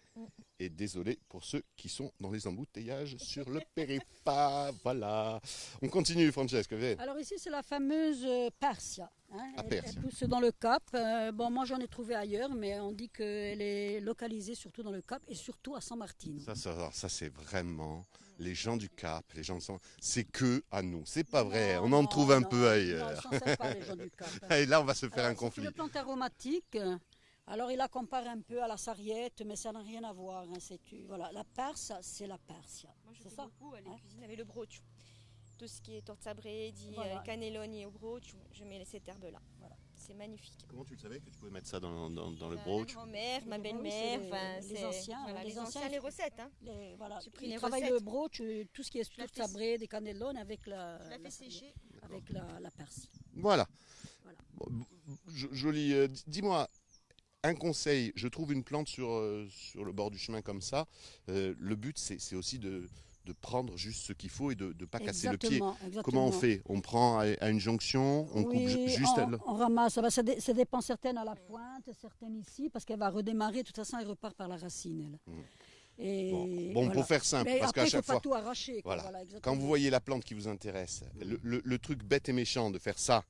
Et désolé pour ceux qui sont dans les embouteillages sur le périphérique. Voilà. On continue, Francesca. Viens. Alors ici, c'est la fameuse Persia. Hein. Ah, Elle Persia. pousse dans le Cap. Bon, moi, j'en ai trouvé ailleurs, mais on dit qu'elle est localisée surtout dans le Cap et surtout à San Martino. Ça c'est vraiment les gens du Cap, les gens c'est que à nous. C'est pas vrai. Non, On en non, trouve un non, peu ailleurs. Non, ils s'en servent pas, les gens du Cap. Et là, on va se faire un Alors, conflit. c'est une plante aromatique. Alors il la compare un peu à la sarriette, mais ça n'a rien à voir. Hein, voilà, la perse, c'est la persia. Moi, je C'est fais ça beaucoup les hein cuisines avec le broch. Tout ce qui est torta bredi, Voilà. cannelloni au broch, je mets cette herbe-là. Voilà. C'est magnifique. Comment tu le savais que tu pouvais mettre ça dans le Ma broch? grand-mère, ma Oui, belle-mère, c'est enfin, les c'est anciens, voilà, les les anciens, anciens, les recettes. Hein. Voilà. J'ai pris Ils les travaillent recettes. le broch, tout ce qui est Je la fais sabré, des cannelloni avec Je la fais sécher. avec la persie. Voilà. Voilà. Bon, joli. Dis-moi, un conseil. Je trouve une plante sur le bord du chemin comme ça. Le but, c'est aussi de prendre juste ce qu'il faut et de ne pas casser le pied. Exactement. Comment on fait? On prend à une jonction, on coupe juste... on ramasse. Ça dépend, certaines à la pointe, certaines ici, parce qu'elle va redémarrer. De toute façon, elle repart par la racine. Elle. Et Bon, voilà. pour faire simple, Mais parce après, qu'à chaque faut fois... pas tout arracher. Quoi. Voilà. Voilà, Quand vous voyez la plante qui vous intéresse, le truc bête et méchant de faire ça,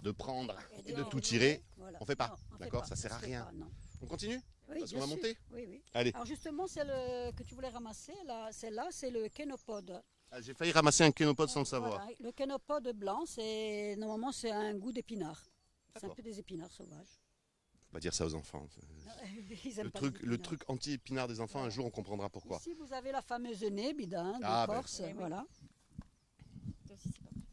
de prendre et de tout tirer, voilà. on fait pas. Non, on fait D'accord, pas, ça sert à se fait rien. pas, non. On continue? Oui, Parce qu'on bien va sûr. monter? Oui. Allez. Alors justement, celle que tu voulais ramasser, celle-là, c'est le kénopode. Ah, j'ai failli ramasser un kénopode sans le savoir. Voilà. Le kénopode blanc, normalement c'est un goût d'épinard. C'est un D'accord. peu des épinards sauvages. Faut pas dire ça aux enfants. Ils aiment Le pas les truc, le épinards. truc anti-épinard des enfants, un jour on comprendra pourquoi. Ici, vous avez la fameuse nébida de Ah, ben. Corse. Oui. Voilà. Ça aussi, c'est pas mal.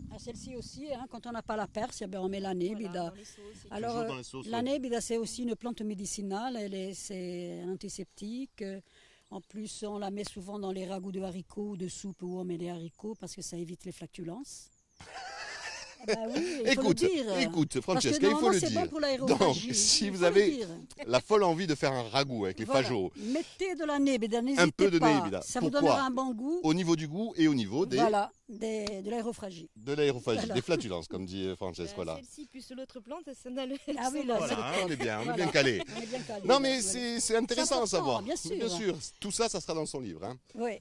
Ah, celle-ci aussi, hein, quand on n'a pas la perse, eh ben, on met la nébida. Voilà, dans les sauces et tout. Alors, Toujours dans les sauces, la ouais. nébida, c'est aussi une plante médicinale. C'est un antiseptique. En plus, on la met souvent dans les ragoûts de haricots ou de soupe où on met les haricots parce que ça évite les flatulences. Eh ben oui, il faut le dire. Écoute, Parce que Francesca, il faut normalement, le c'est dire. bon pour l'aérophagie. Donc, si Il vous faut le avez dire. la folle envie de faire un ragoût avec les Voilà. fajots, Mettez de la nébida, n'hésitez un peu de pas. nébida. Ça vous Pourquoi? donnera un bon goût. Au niveau du goût et au niveau Voilà, de l'aérophagie. de l'aérophagie, Voilà. des flatulences, comme dit Francesca. Voilà. Celle-ci plus l'autre plante, ça n'a le. Ah oui, là, Voilà, c'est le hein, top. on est bien Voilà. calé. On est bien calé. Non là, mais voilà. c'est intéressant à important, savoir. bien sûr. Tout ça, ça sera dans son livre. Hein. Oui.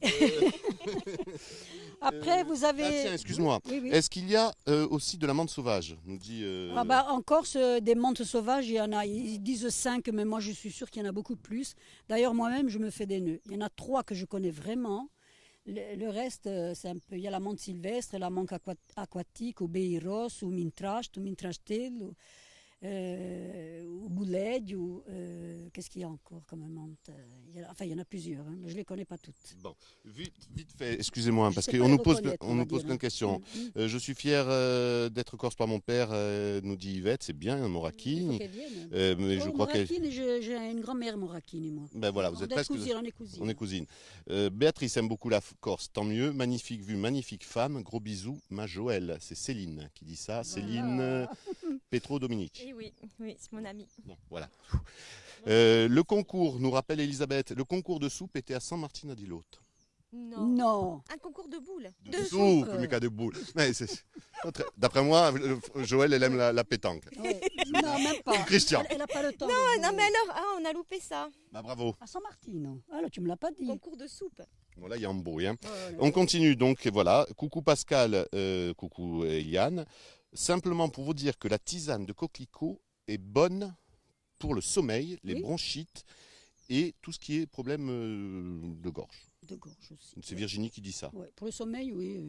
Après, vous avez. Ah, tiens, excuse-moi. Oui. Est-ce qu'il y a aussi de la menthe sauvage? Nous dit. Ah bah, en Corse, des menthes sauvages, il y en a. Ils disent 5, mais moi je suis sûre qu'il y en a beaucoup plus. D'ailleurs, moi-même, je me fais des nœuds. Il y en a 3 que je connais vraiment. Le reste, c'est un peu. Il y a la menthe sylvestre, la menthe aquatique, ou beiros, ou mintrastel, ou bouledj, ou qu'est-ce qu'il y a encore comme menthe? Il y en a plusieurs, hein, mais je ne les connais pas toutes. Bon, vite fait, excusez-moi, Je parce sais qu'on pas nous les pose, reconnaître, on on nous va pose dire, plein de questions. Je suis fier d'être corse par mon père, nous dit Yvette, c'est bien, Il faut Morakine. qu'elles viennent. Mais je crois qu'elle. Morakine, j'ai une grand-mère Morakine, moi. Ben voilà, vous êtes presque. On est cousines. On est cousines. Béatrice aime beaucoup la Corse, tant mieux. Magnifique vue, magnifique femme. Gros bisous, ma Joëlle. C'est Céline qui dit ça. Céline Petro-Dominici. Eh oui, c'est mon ami. Bon, voilà. Le concours, nous rappelle Elisabeth, le concours de soupe était à San Martino di Lotto. Non. Un concours de boules. De soupe, mais qu'à de boules. D'après moi, Joël, elle aime la pétanque. Ouais. Non, même pas. Christian. Elle n'a pas le temps. Non, mais alors, on a loupé ça. Bah bravo. À San Martino. Alors, tu me l'as pas dit. Concours de soupe. Bon, là, il y a un bruit. Hein. Oh, là. On continue donc, et voilà. Coucou Pascal, coucou Eliane. Simplement pour vous dire que la tisane de coquelicot est bonne pour le sommeil, les Oui. bronchites et tout ce qui est problème de gorge. De gorge aussi. C'est Virginie qui dit ça. Ouais, pour le sommeil, oui.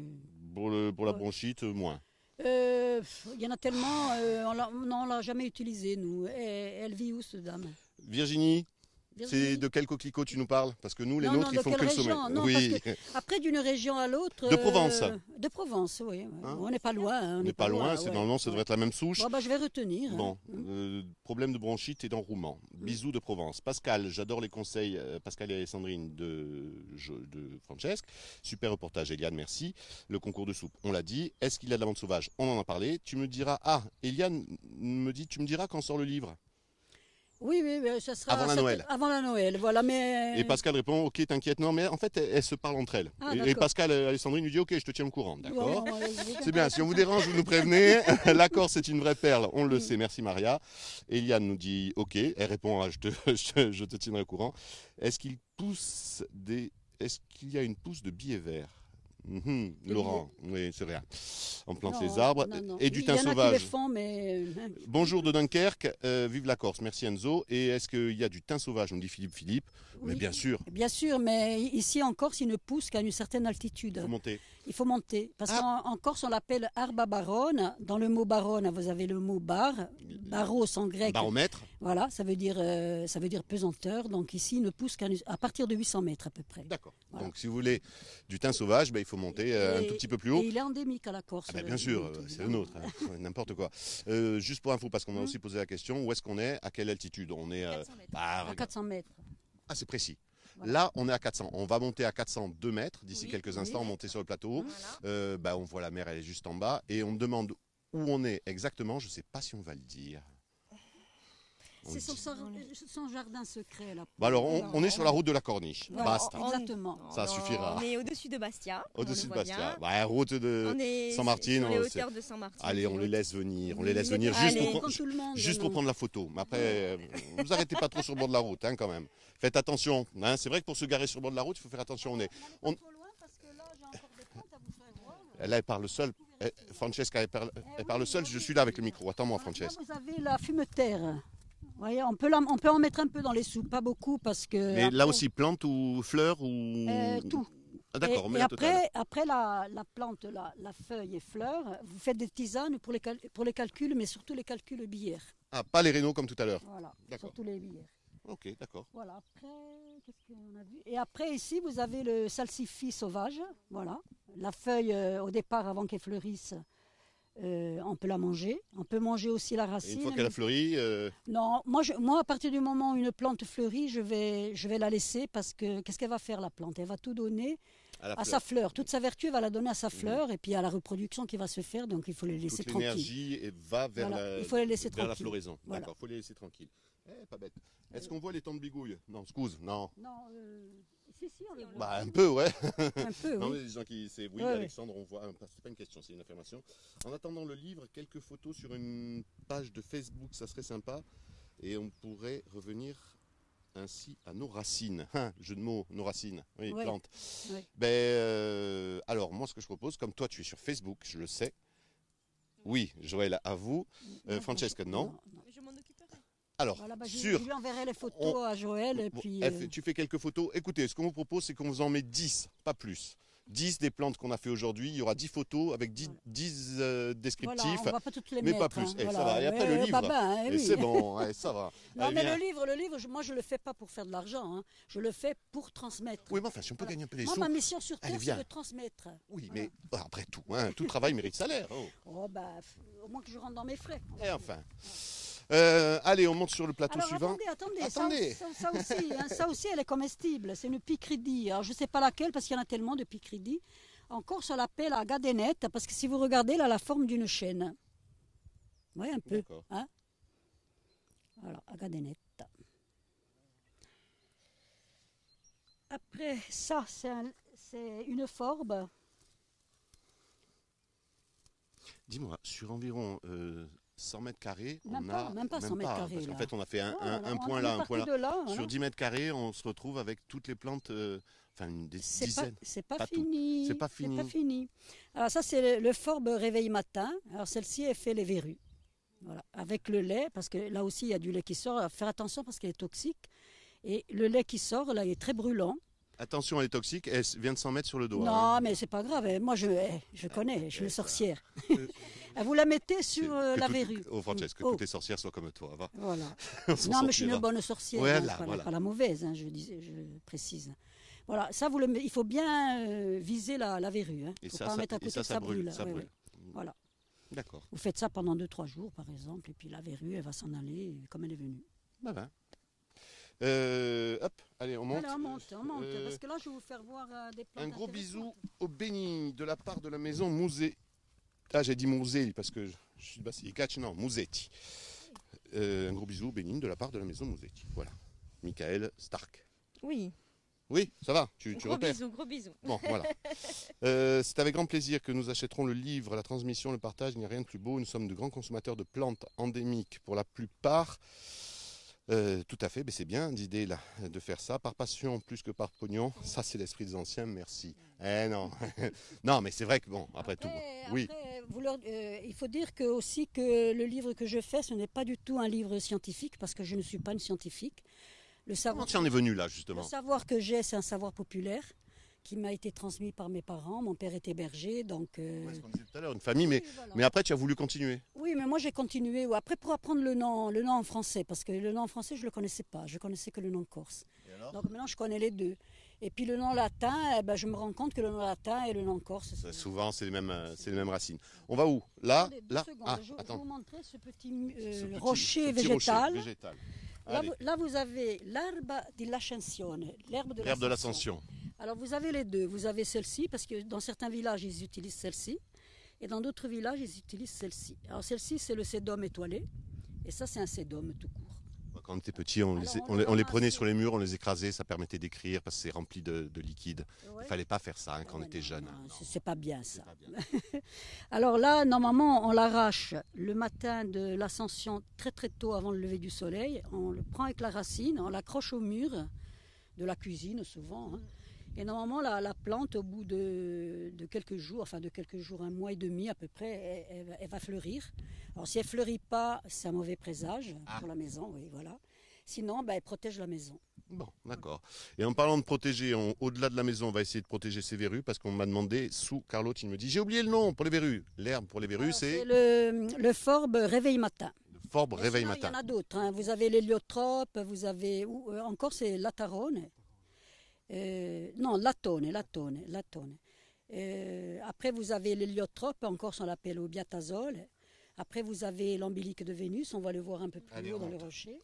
Pour la Ouais. bronchite, moins. Il y en a tellement. On l'a jamais utilisé, nous. Elle vit où, cette dame? Virginie, Virginie. c'est de quel coquelicot tu nous parles? Parce que nous, les Non, nôtres, non, ils de font quelle que le sommeil. région? Non, Oui, Après, d'une région à l'autre. De Provence. De Provence, oui. Hein? On n'est pas loin. Hein, on n'est pas loin, c'est ouais. normalement, ça devrait être la même souche. Bon, bah, je vais retenir. Bon, hein. problème de bronchite et d'enrouement. Bisous de Provence. Pascal, j'adore les conseils, Pascal et Alessandrine de Francesca. Super reportage, Eliane, merci. Le concours de soupe, on l'a dit. Est-ce qu'il y a de la menthe sauvage? On en a parlé. Tu me diras, Eliane me dit, tu me diras quand sort le livre? Oui, ça sera. Avant la Noël. Avant la Noël, voilà. Mais. Et Pascal répond, ok, t'inquiète, non, mais en fait, elles se parlent entre elles. Ah, et d'accord. Pascal, Alessandrine lui dit, ok, je te tiens au courant, d'accord? Bon, allez-y. C'est bien, si on vous dérange, vous nous prévenez. La Corse, c'est une vraie perle, on le sait, merci Maria. Eliane nous dit, ok, elle répond, je te tiendrai au courant. Est-ce qu'il y a une pousse de billets verts? Laurent, oui, c'est rien. On plante Non, les arbres non. et du thym Il y en a qui sauvage. les font, mais. Bonjour de Dunkerque, vive la Corse, merci Enzo. Et est-ce qu'il y a du thym sauvage, on dit Philippe? Mais Oui. bien sûr, Bien sûr, mais ici en Corse, il ne pousse qu'à une certaine altitude. il faut monter. Il faut monter. Parce qu'en Corse, on l'appelle arba barone. Dans le mot barone, vous avez le mot bar. Baros en grec. Baromètre. Voilà, ça veut dire pesanteur. Donc ici, il ne pousse qu'à partir de 800 mètres à peu près. D'accord. Voilà. Donc si vous voulez du thym sauvage, il faut monter un tout petit peu plus haut. Et il est endémique à la Corse. Ah ben, bien sûr, c'est le nôtre, hein. N'importe quoi. Juste pour info, parce qu'on m'a aussi posé la question, où est-ce qu'on est, à quelle altitude? On est 400 mètres. À 400 mètres. Ah, c'est précis. Voilà. Là, on est à 400. On va monter à 402 mètres d'ici Oui, quelques oui. instants, monter sur le plateau. Voilà. On voit la mer, elle est juste en bas. Et on me demande où on est exactement. Je ne sais pas si on va le dire. On C'est le dit. son jardin secret là. Alors, on est sur la route de la Corniche. Voilà, Basta. exactement. Ça suffira. On est au-dessus de Bastia. Au-dessus de on le voit Bastia. bien. Route de On est Saint-Martin. sur les hauteurs de Saint-Martin. Allez, on les laisse venir. On les laisse Mais venir allez, juste pour comme prendre. tout le monde, Juste non. pour prendre la photo. Mais après, vous arrêtez pas trop sur le bord de la route, hein, quand même. Faites attention. Hein. C'est vrai que pour se garer sur le bord de la route, il faut faire attention. On est. Pas trop loin parce que là, j'ai encore des plantes à vous faire voir. Là, elle parle seule. Francesca, elle parle seule. Je suis là avec le micro. Attends-moi, Francesca. Là, vous avez la fumetaire. Vous voyez, on peut en mettre un peu dans les soupes, pas beaucoup parce que. Mais après, là aussi, plante ou fleurs ou. tout. Ah, d'accord, on met Et la totale. après la plante, la feuille et fleurs, vous faites des tisanes pour les calculs, mais surtout les calculs biliaires. Ah, pas les rénaux comme tout à l'heure. Voilà, D'accord. surtout les biliaires. Ok, d'accord. Voilà, après, qu'est-ce qu'on a vu? Et après, ici, vous avez le salsifis sauvage. Voilà. La feuille, au départ, avant qu'elle fleurisse, on peut la manger. On peut manger aussi la Et racine. une fois qu'elle a fleuri, Non, moi, à partir du moment où une plante fleurit, je vais la laisser parce que qu'est-ce qu'elle va faire, la plante? Elle va tout donner à la à fleur, sa fleur. Toute sa vertu, elle va la donner à sa fleur et puis à la reproduction qui va se faire. Donc, il faut les laisser toute tranquilles. l'énergie va vers, Voilà, il faut les laisser vers la tranquilles. floraison. Voilà. D'accord, il faut les laisser tranquilles. Pas bête. Est-ce qu'on voit les temps de bigouille? Non, excuse, non. Non, si, on le voit. Bah, un peu, ouais. Un peu, Non, oui. mais les gens qui. Oui, Ouais, Alexandre, on voit. C'est pas une question, c'est une affirmation. En attendant le livre, quelques photos sur une page de Facebook, ça serait sympa. Et on pourrait revenir ainsi à nos racines. Jeu de mots, nos racines. Oui, Ouais. plantes. Ouais. Alors, moi, ce que je propose, comme toi, tu es sur Facebook, je le sais. Oui, Joël, à vous. Non, Francesca, non. Je m'en occuperai. Alors, Voilà, bah, je sur. lui enverrai les photos à Joël. Et puis, Tu fais quelques photos. Écoutez, ce qu'on vous propose, c'est qu'on vous en met 10, pas plus. 10 des plantes qu'on a fait aujourd'hui. Il y aura 10 photos avec 10 voilà, descriptifs. on va pas toutes les Mais mettre. pas plus. Hein, Et voilà. ça va. Et après, le Ouais, livre. baba, hein, Et oui. c'est bon, ouais, ça va. Non, Allez, mais viens. le livre, je le fais pas pour faire de l'argent. Hein. Je le fais pour transmettre. Oui, mais enfin, si on peut gagner un peu des Moi, sous. ma mission sur Allez, Terre, viens. c'est de transmettre. Oui, mais après tout, hein, tout travail mérite salaire. Oh. Oh, bah, au moins que je rentre dans mes frais. Et enfin. Allez, on monte sur le plateau Alors, suivant. attendez. Attendez. Ça aussi, hein, ça aussi, elle est comestible. C'est une picridie. Alors, je sais pas laquelle, parce qu'il y en a tellement de picridis. En Corse, on l'appelle la gadénette, parce que si vous regardez, elle a la forme d'une chaîne. Oui, un peu. D'accord. Hein, voilà, la gadénette. Après, ça, c'est une forbe. Dis-moi, sur environ 100 mètres carrés, Même on pas- a. même pas 100 mètres carrés, Parce qu'en là. fait, on a fait un On point est là, un parti point là. de là. Voilà. Sur 10 mètres carrés, on se retrouve avec toutes les plantes, enfin une dizaine. C'est pas Pas tout. fini. C'est pas fini. Alors ça, c'est le forbe réveil matin. Alors celle-ci, elle fait les verrues. Voilà. Avec le lait, parce que là aussi, il y a du lait qui sort. Alors, faire attention parce qu'elle est toxique. Et le lait qui sort, là, il est très brûlant. Attention, elle est toxique, elle vient de s'en mettre sur le doigt. Non, hein. mais c'est pas grave. Moi, je connais, je suis une ça- sorcière. Euh, Vous la mettez sur Que la toutes- verrue. Oh, Francesca, que Oh. toutes les sorcières soient comme toi, va. Voilà. On s'en Non, mais je suis sortira. une bonne sorcière, Voilà, hein, voilà. pas la mauvaise, hein, je précise. Voilà, ça, il faut bien viser la verrue. Il Et ne faut ça, pas ça- mettre à et côté ça, que ça ça brûle, brûle. ça Ouais, brûle. ouais. Voilà. D'accord. Vous faites ça pendant 2-3 jours, par exemple, et puis la verrue, elle va s'en aller comme elle est venue. Bah ben. Hop, allez, on monte. Allez, on monte, Euh, parce que là, je vais vous faire voir des plantes Un gros intéressantes. bisou au Béni de la part de la maison Musée. Ah, j'ai dit Musée parce que je suis de Basilicate, non, Musetti. Un gros bisou au Béni de la part de la maison Musetti. Voilà. Michael Stark. Oui, Oui, ça va, tu gros repères. bisous, gros bisous. Bon, voilà. C'est avec grand plaisir que nous achèterons le livre, la transmission, le partage. Il n'y a rien de plus beau. Nous sommes de grands consommateurs de plantes endémiques pour la plupart. Tout à fait, mais c'est bien d'idée là, de faire ça par passion plus que par pognon. Ça, c'est l'esprit des anciens, merci. Non, non, mais c'est vrai que bon, après tout, oui. Après, il faut dire aussi que le livre que je fais, ce n'est pas du tout un livre scientifique, parce que je ne suis pas une scientifique. Le Comment savoir, tu en es venu là, le justement? savoir que j'ai, c'est un savoir populaire qui m'a été transmis par mes parents. Mon père était berger, donc... Ouais, ce qu'on disait tout à l'heure, une famille, mais, oui, voilà. mais après tu as voulu continuer. Oui, mais moi j'ai continué. Ouais, après, pour apprendre le nom en français, parce que le nom en français, je ne le connaissais pas. Je connaissais que le nom corse. Et alors Donc maintenant, je connais les deux. Et puis le nom latin, eh ben, je me rends compte que le nom latin et le nom corse... Souvent, c'est les mêmes racines. On va où? Là? Attendez, deux Là? secondes, Ah, je vais attends. vous montrer ce petit, Ce petit- rocher ce petit végétal. rocher végétal. Là, Allez, là, vous avez l'erba dell'ascensione, l'herbe de l'herbe de l'ascension. l'ascension. Alors vous avez les deux. Vous avez celle-ci, parce que dans certains villages, ils utilisent celle-ci. Et dans d'autres villages, ils utilisent celle-ci. Alors celle-ci, c'est le sédum étoilé. Et ça, c'est un sédum tout court. Quand on était petit, on les prenait sur les murs, on les écrasait, ça permettait d'écrire parce que c'est rempli de liquide. Il Ouais. ne fallait pas faire ça hein, quand on Ouais, était non, jeune. non, hein, non. c'est pas bien ça. C'est pas bien. Alors là, normalement, on l'arrache le matin de l'ascension très très tôt avant le lever du soleil. On le prend avec la racine, on l'accroche au mur de la cuisine souvent. Hein. Et normalement, la plante, au bout de quelques jours, un mois et demi à peu près, elle va fleurir. Alors si elle ne fleurit pas, c'est un mauvais présage pour la maison, oui, voilà. Sinon, elle protège la maison. Bon, d'accord. Et en parlant de protéger, au-delà de la maison, on va essayer de protéger ces verrues parce qu'on m'a demandé, sous Carlotte, il me dit, j'ai oublié le nom pour les verrues. L'herbe pour les verrues, Alors, c'est le forbe réveil matin. le forbe Mais réveil sinon, matin. Il y en a d'autres. Hein. Vous avez l'héliotrope, vous avez... encore, c'est l'atarone. Non, latone. Après, vous avez l'héliotrope, encore, on l'appelle obiatazole. Après, vous avez l'ambilique de Vénus, on va le voir un peu plus Allez, haut on dans le monte. rocher.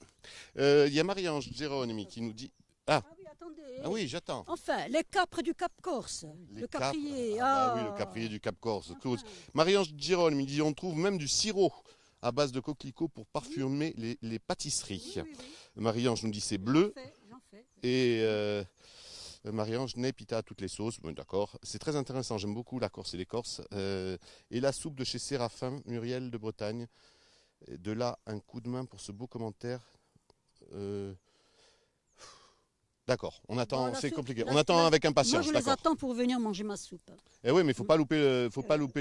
Il y a Marie-Ange Géronimi qui nous dit, Ah oui, attendez. ah oui, j'attends. Enfin, les capres du Cap Corse, le Capres. caprier. Ah, bah oui, le caprier du Cap Corse. Enfin. Marie-Ange Géronimi il dit, on trouve même du sirop à base de coquelicots pour parfumer les pâtisseries. Oui. Marie-Ange nous dit, c'est bleu. J'en fais. Et Marie-Ange, nez, pita à toutes les sauces. Bon, d'accord. C'est très intéressant. J'aime beaucoup la Corse et les Corses. Et la soupe de chez Séraphin, Muriel de Bretagne. Et de là, un coup de main pour ce beau commentaire. D'accord. On attend. Bon, c'est soupe, compliqué. la- On attend la- avec Moi, impatience. je les D'accord. attends pour venir manger ma soupe. Et oui, mais il faut pas louper,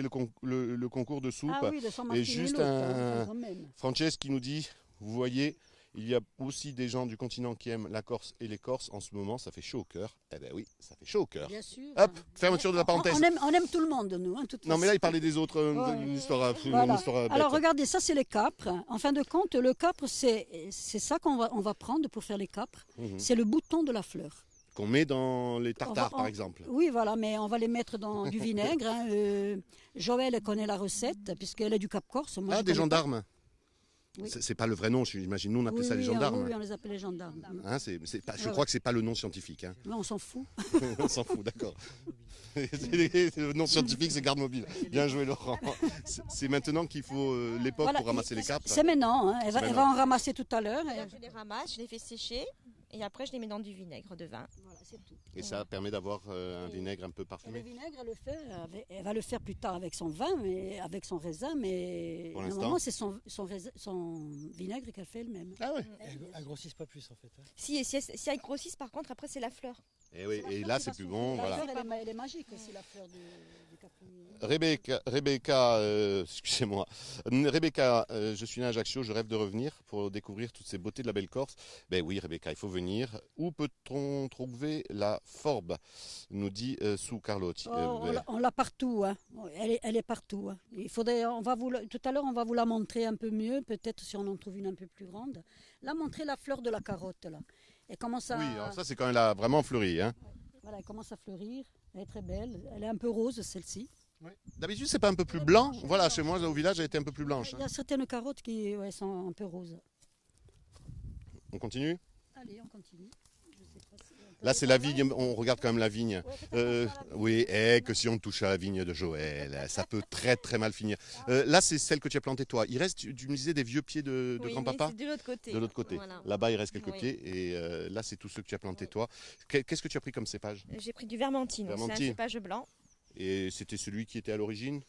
le concours de soupe. Ah oui, de San Et Martino, juste quand même. Frances qui nous dit, vous voyez, il y a aussi des gens du continent qui aiment la Corse et les Corses. En ce moment, ça fait chaud au cœur. Eh ben oui, ça fait chaud au cœur. Bien sûr. Hop, fermeture de la parenthèse. On aime tout le monde, nous. Hein, toute Non, mais là, il parlait des autres. Ouais. Une histoire, Voilà. une histoire bête. Alors regardez, ça c'est les capres. En fin de compte, le capre, c'est ça on va prendre pour faire les capres. Mhm. C'est le bouton de la fleur. Qu'on met dans les tartares, par on- exemple. Oui, voilà, mais on va les mettre dans du vinaigre. Hein. Joël connaît la recette, puisqu'elle est du Cap Corse. Moi, Ah, je des connais gendarmes. Oui. C'est pas le vrai nom, j'imagine. Nous, on pas. appelait ça les Oui, gendarmes. oui, on les appelle les gendarmes. Hein, je Ouais, crois que c'est pas le nom scientifique. Hein. Mais on s'en fout. On s'en fout, d'accord. Le nom scientifique, c'est garde mobile. Bien joué, Laurent. C'est maintenant qu'il faut l'époque Voilà, pour ramasser les capres. C'est maintenant. Hein. Elle va maintenant. en ramasser tout à l'heure. Alors, je les ramasse, je les fais sécher et après je les mets dans du vinaigre de vin. Voilà, c'est tout. Et ça permet d'avoir un vinaigre un peu Et le parfumé. vinaigre, elle va le faire plus tard avec son vin, mais avec son raisin, mais Pour l'instant. normalement c'est son vinaigre qu'elle fait elle-même. Ah ouais. Elles grossissent pas plus en fait. Hein. Si elles grossissent, par contre, après c'est la fleur. Et, oui, et là, c'est plus bon. La Voilà. fleur, elle est magique aussi, la fleur du caprier. Rebecca, excusez-moi. Rebecca, je suis né à Ajaccio, je rêve de revenir pour découvrir toutes ces beautés de la belle Corse. Ben oui, Rebecca, il faut venir. Où peut-on trouver la forbe, nous dit sous Carlotti. Oh, on l'a partout, hein. Elle est partout. Hein. Tout à l'heure, on va vous la montrer un peu mieux, peut-être si on en trouve une un peu plus grande. Là, montrer la fleur de la carotte, là. Elle commence à, Oui, alors ça c'est quand elle a vraiment fleuri. Hein. voilà, elle commence à fleurir. Elle est très belle. Elle est un peu rose, celle-ci. D'habitude, c'est pas un peu plus blanc. Voilà, chez moi au village, elle était un peu plus blanche. Il y a certaines carottes qui sont un peu roses. On continue. Allez, on continue. Je sais pas si on peut- Là, c'est la vigne. On regarde quand même la vigne. Ouais, peut-être qu'on fera la Oui, que si on touche à la vigne de Joël, ça peut très très mal finir. Là, c'est celle que tu as plantée toi. Il reste, tu me disais, des vieux pieds de Oui, mais grand-papa c'est de l'autre côté. de l'autre côté. Voilà. Là-bas, il reste quelques Oui. pieds. Et là, c'est tous ceux que tu as plantés toi. Qu'est-ce que tu as pris comme cépage? J'ai pris du vermentine, c'est un Vermentine. cépage blanc. Et c'était celui qui était à l'origine?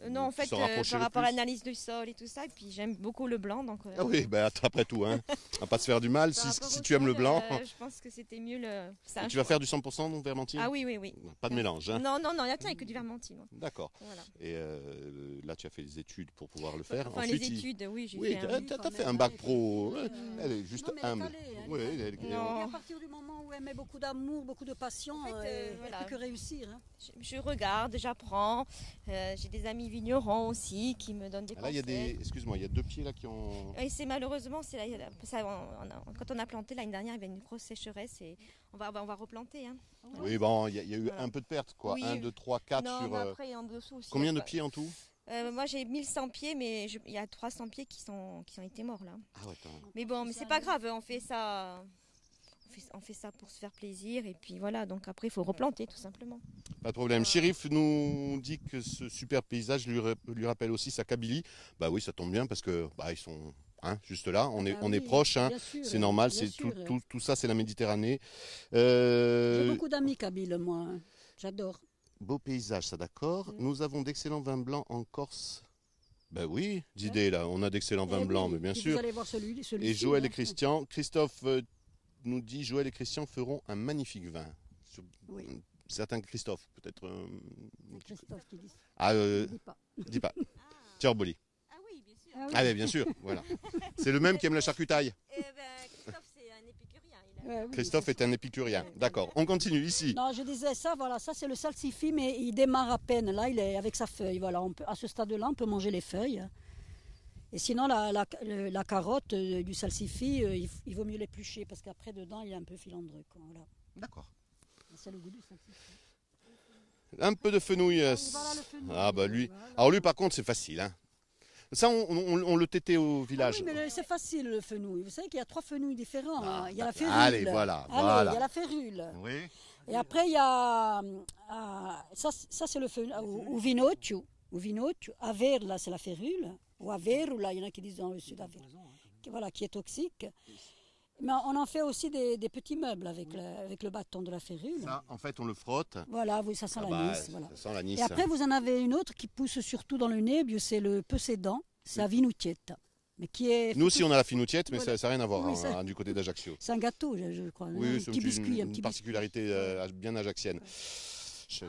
Non, en Qui fait, s'en rapprochait par le rapport à plus. l'analyse du sol et tout ça, et puis j'aime beaucoup le blanc. Donc, Ah oui, bah, après tout, hein. On va pas se faire du mal. par Si, rapport si au tu aimes le sol, blanc, je pense que c'était mieux le. c'est un tu vas choix. faire du 100% donc vermentine? Ah oui, oui, oui. Pas de mélange, hein. Non, il y a que du vermentine. D'accord. Voilà. Et là, tu as fait les études pour pouvoir le faire. Enfin, Ensuite, les études, oui, j'ai Oui, fait un. t'as fait un bac pro. Elle est juste Non, mais elle est humble. calée, hein. Oui, Non. Et à partir du moment où ouais, mais beaucoup d'amour, beaucoup de passion, En fait, voilà. et plus que réussir. Hein. Je regarde, j'apprends. J'ai des amis vignerons aussi qui me donnent des Ah, là, il y a conseils. excuse-moi, il y a 2 pieds là qui ont... Et c'est malheureusement, quand on a planté l'année dernière, il y avait une grosse sécheresse et on va replanter. Hein. Oui, bon, il y a eu Voilà. un peu de perte, quoi. Oui. 1, 2, 3, 4 Non, sur... mais après, en dessous aussi. Combien de pieds en tout? Moi, j'ai 1100 pieds, mais il y a 300 pieds qui ont été morts là. Ah ouais, quand même. Mais bon, mais c'est pas grave, on fait ça. On fait ça pour se faire plaisir et puis voilà, donc après il faut replanter tout simplement. Pas de problème. Chérif nous dit que ce super paysage lui rappelle aussi sa Kabylie. Bah oui, ça tombe bien parce que ils sont juste là, on est proches, hein. C'est normal, c'est tout ça, c'est la Méditerranée. J'ai beaucoup d'amis kabyles, moi, hein. J'adore. Beau paysage, ça d'accord. Nous avons d'excellents vins blancs en Corse. Ben oui, d'idées là, on a d'excellents vins blancs, mais bien sûr. Vous allez voir celui-ci. Et Joël et Christian, Christophe nous dit Joël et Christian feront un magnifique vin. Oui. Certains Christophe, peut-être. Christophe qui dit. Dis pas. Tirboli. Ah oui, bien sûr. Ah oui. Ah oui, bien sûr, voilà. C'est le même qui aime la charcutaille. Christophe c'est un épicurien. Oui, Christophe est un épicurien. D'accord, on continue ici. Non, je disais ça, voilà, ça c'est le salsifis, mais il démarre à peine. Là, il est avec sa feuille. Voilà, à ce stade-là, on peut manger les feuilles. Et sinon, la carotte du salsifis, il vaut mieux l'éplucher parce qu'après, dedans, il est un peu filandreux. Voilà. D'accord. C'est le goût du salsifis. Un peu de fenouil. Voilà le fenouil. Ah bah lui. Voilà. Alors lui par contre c'est facile. Hein. Ça on le tétait au village. Ah oui, mais c'est facile le fenouil. Vous savez qu'il y a 3 fenouils différents. Ah, Hein. Il y a la férule. allez, voilà. Il y a la férule. Oui. Et après, il y a... ça c'est le fenouil. Ou vinocchio. Ou vinocchio. Aver, là, c'est la férule. Ou averu, là, il y en a qui disent dans le sud aver. Voilà, qui est toxique. Mais on en fait aussi des petits meubles avec le bâton de la férule. Ça, en fait, on le frotte. Voilà, oui, ça sent l'anis. Voilà. Ça sent l'anis. Et après, vous en avez une autre qui pousse surtout dans le Nebbio, c'est le Posédant, c'est la Vinutietta. Mais qui est... Nous aussi, on a la finoutiette, mais Voilà. ça n'a rien à voir Oui, du côté d'Ajaccio. C'est un gâteau, je crois. Oui, un c'est petit biscuit. une particularité bien ajaxienne.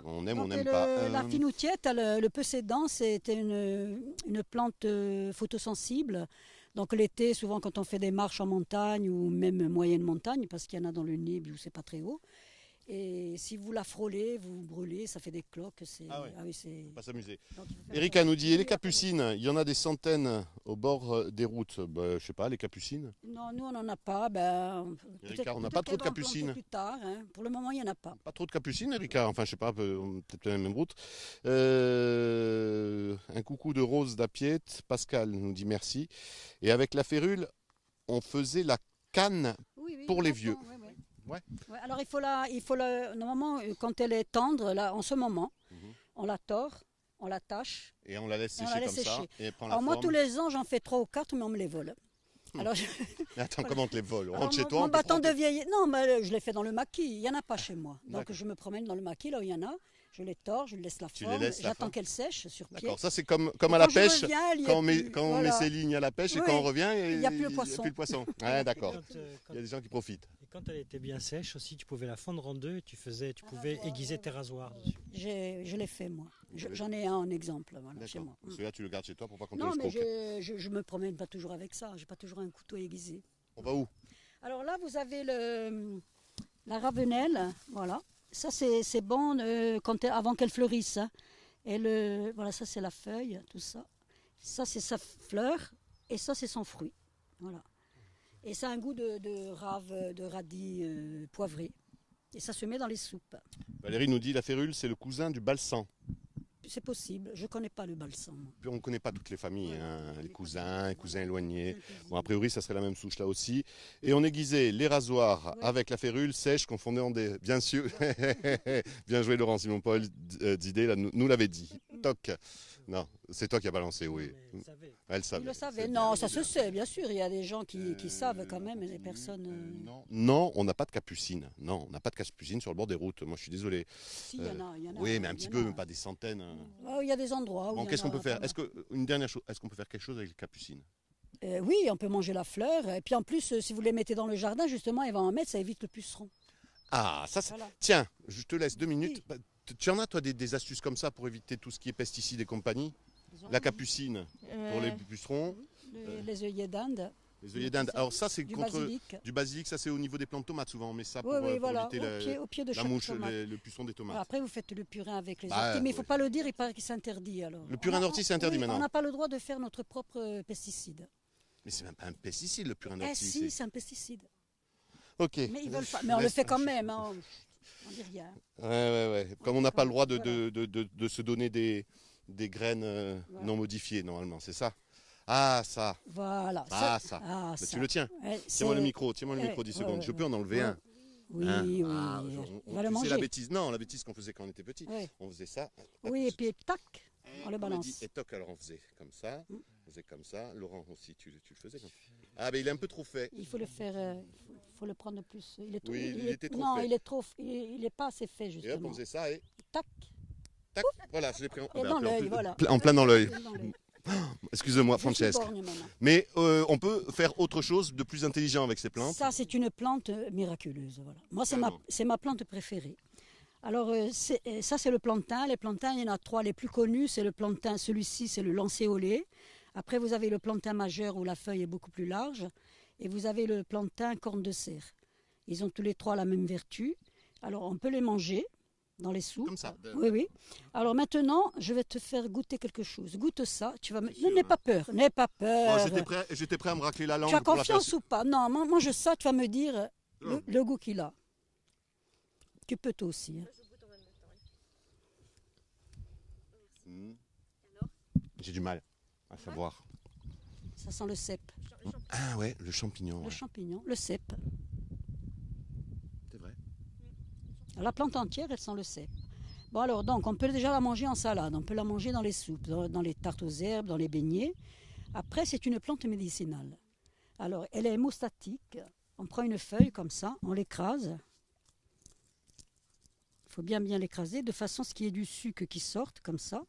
On aime, Donc, on n'aime pas. La Finutiette, le Posédant, c'était une plante photosensible. Donc l'été, souvent quand on fait des marches en montagne ou même moyenne montagne, parce qu'il y en a dans le Nebbio où c'est pas très haut. Et si vous la frôlez, vous brûlez, ça fait des cloques. Oui, c'est... pas s'amuser. Donc, il faut faire Erika ça. nous dit, et les capucines, il y en a des centaines au bord des routes. Je sais pas, les capucines. Non, nous on n'en a pas. Erika, on n'a pas trop de capucines. Plus tard, hein. Pour le moment, il n'y en a pas. Pas trop de capucines, Erika. Enfin, je sais pas, peut-être la même route. Un coucou de Rose d'Apiette. Pascal nous dit merci. Et avec la férule, on faisait la canne pour les vieux. Oui. Ouais. Ouais, alors normalement, quand elle est tendre, là, en ce moment, on la tord, on la tâche. Et on la laisse sécher la laisse comme ça. sécher. Et elle prend la Alors moi, forme. tous les ans, j'en fais 3 ou 4, mais on me les vole. Alors, Mais attends, comment on te les vole? On alors, rentre chez toi, mon on peut bâton prendre- de vieille... Non, mais je les fais dans le maquis. Il n'y en a pas chez moi. Donc D'accord. je me promène dans le maquis, là où il y en a. Je les tords, je laisse la Tu forme. les laisses la J'attends forme. qu'elles sèchent sur pied. D'accord, ça c'est comme à Et la quand je pêche, reviens, il y a quand on plus- met voilà. ses lignes à la pêche et Oui, quand on revient, il y a plus le poisson. Ouais, d'accord. Quand Il y a des gens qui profitent. et quand elle était bien sèche aussi, tu pouvais la fondre en deux et tu pouvais aiguiser tes rasoirs dessus. Je l'ai fait, moi. J'en ai un en exemple voilà, chez D'accord. moi. Celui-là, tu le gardes chez toi pour pas qu'on te Non, le mais croque. je me promène pas toujours avec ça. J'ai pas toujours un couteau aiguisé. On va où? Alors là, vous avez la ravenelle. Voilà. Ça, c'est bon avant qu'elle fleurisse. Hein. Et voilà, ça, c'est la feuille, tout ça. Ça, c'est sa fleur. Et ça, c'est son fruit. Voilà. Et ça a un goût de rave, de radis poivré. Et ça se met dans les soupes. Valérie nous dit la férule, c'est le cousin du balsan. C'est possible. Je connais pas le balsam. Puis on ne connaît pas toutes les familles, Ouais, hein, on les connaît cousins éloignés. Bon, a Après, priori, ça serait la même souche là aussi. Et on aiguisait les rasoirs Ouais. avec la férule sèche qu'on fondait en des. Bien sûr. Bien joué, Laurent Simon-Paul d'idée, là, nous l'avait dit. Toc. Non, c'est toi qui as balancé, oui. Mais vous savez, Elle savait. il le savait. C'est Non, bien, ça c'est bien. se sait, bien sûr. Il y a des gens qui savent quand même, et des personnes. Non, on n'a pas de capucine. Non, on n'a pas de capucine sur le bord des routes. Moi, je suis désolé. Si, il y en a. Oui, mais un il y petit en peu, a. mais pas des centaines. Il y a des endroits où. Bon, il y qu'est-ce en qu'on a peut faire? pas mal. Une dernière chose, est-ce qu'on peut faire quelque chose avec les capucines? Oui, on peut manger la fleur. Et puis en plus, si vous les mettez dans le jardin, justement, il va en mettre, ça évite le puceron. Ah, ça c'est... Voilà. Tiens, je te laisse 2 minutes. Oui. Bah, tu en as, toi, des astuces comme ça pour éviter tout ce qui est pesticides et compagnie? La capucine pour les pucerons. Les œillets d'Inde. Les œillets d'Inde. Alors ça, c'est du contre basilic. du basilic. Ça, c'est au niveau des plants de tomates souvent. On met ça pour, Oui, pour voilà, éviter au pied de la chaque mouche, tomate. le puçon des tomates. Alors après, vous faites le purin avec les Bah, orties, mais il ne faut oui. pas le dire, il paraît qu'il s'interdit. Alors. Le purin d'ortie, c'est interdit Oui, maintenant. On n'a pas le droit de faire notre propre pesticide. Mais c'est même pas un pesticide, le purin Eh d'ortie. si, c'est un pesticide. Ok. Mais ils veulent pas. Mais on le fait quand même. Hein. On dit rien. Ouais. Comme on n'a pas le droit de, Voilà. de se donner des graines Voilà. non modifiées, normalement, c'est ça? Ah, ça. Voilà. Ah, ça. Ah, Bah, ça. tu le tiens. Ouais, Tiens-moi le c'est- micro, 10 secondes. Je peux en enlever un. Oui, Hein? oui. Ah, On va le tu sais manger. la bêtise. Non, la bêtise qu'on faisait quand on était petit. Ouais. On faisait ça. Oui, et puis tac, on le m'a balance. dit, et toc, alors on faisait comme ça. Mm. On faisait comme ça. Laurent aussi, tu le faisais comme ça. Ah, mais il est un peu trop fait. Il faut le faire, il faut le prendre plus. Il est trop, Oui, il était trop non, fait. il est trop, il est pas assez fait Et hop, on justement. faisait ça et Tac, tac. Voilà, je l'ai pris en, et dans l'œil, voilà. en plein dans l'œil. Dans l'œil. Excusez-moi, Je suis Francesca. borgne maintenant. Mais on peut faire autre chose de plus intelligent avec ces plantes. Ça, c'est une plante miraculeuse. Voilà. Moi, Vraiment. c'est ma plante préférée. Alors, ça, c'est le plantain. Les plantains, il y en a trois. Les plus connus, c'est le plantain. Celui-ci, c'est le lancéolé. Après, vous avez le plantain majeur où la feuille est beaucoup plus large. Et vous avez le plantain corne de cerf. Ils ont tous les trois la même vertu. Alors, on peut les manger dans les soupes. Comme ça. Oui, oui. Alors maintenant, je vais te faire goûter quelque chose. Goûte ça. Tu vas me... C'est sûr, N'aie hein. pas peur. N'aie pas Bon, peur. j'étais prêt à me racler la langue Tu as pour la faire. confiance ou pas? Non, mange ça, tu vas me dire le goût qu'il a. Tu peux toi aussi. Hein. Hmm. J'ai du mal à savoir. Ça sent le cèpe, Ah ouais, le champignon. le Ouais. champignon, le cèpe. C'est vrai. La plante entière, elle sent le cèpe. Bon alors, donc, on peut déjà la manger en salade, on peut la manger dans les soupes, dans les tartes aux herbes, dans les beignets. Après, c'est une plante médicinale. Alors, elle est hémostatique. On prend une feuille comme ça, on l'écrase. Il faut bien l'écraser de façon à ce qu'il y ait du sucre qui sorte comme ça.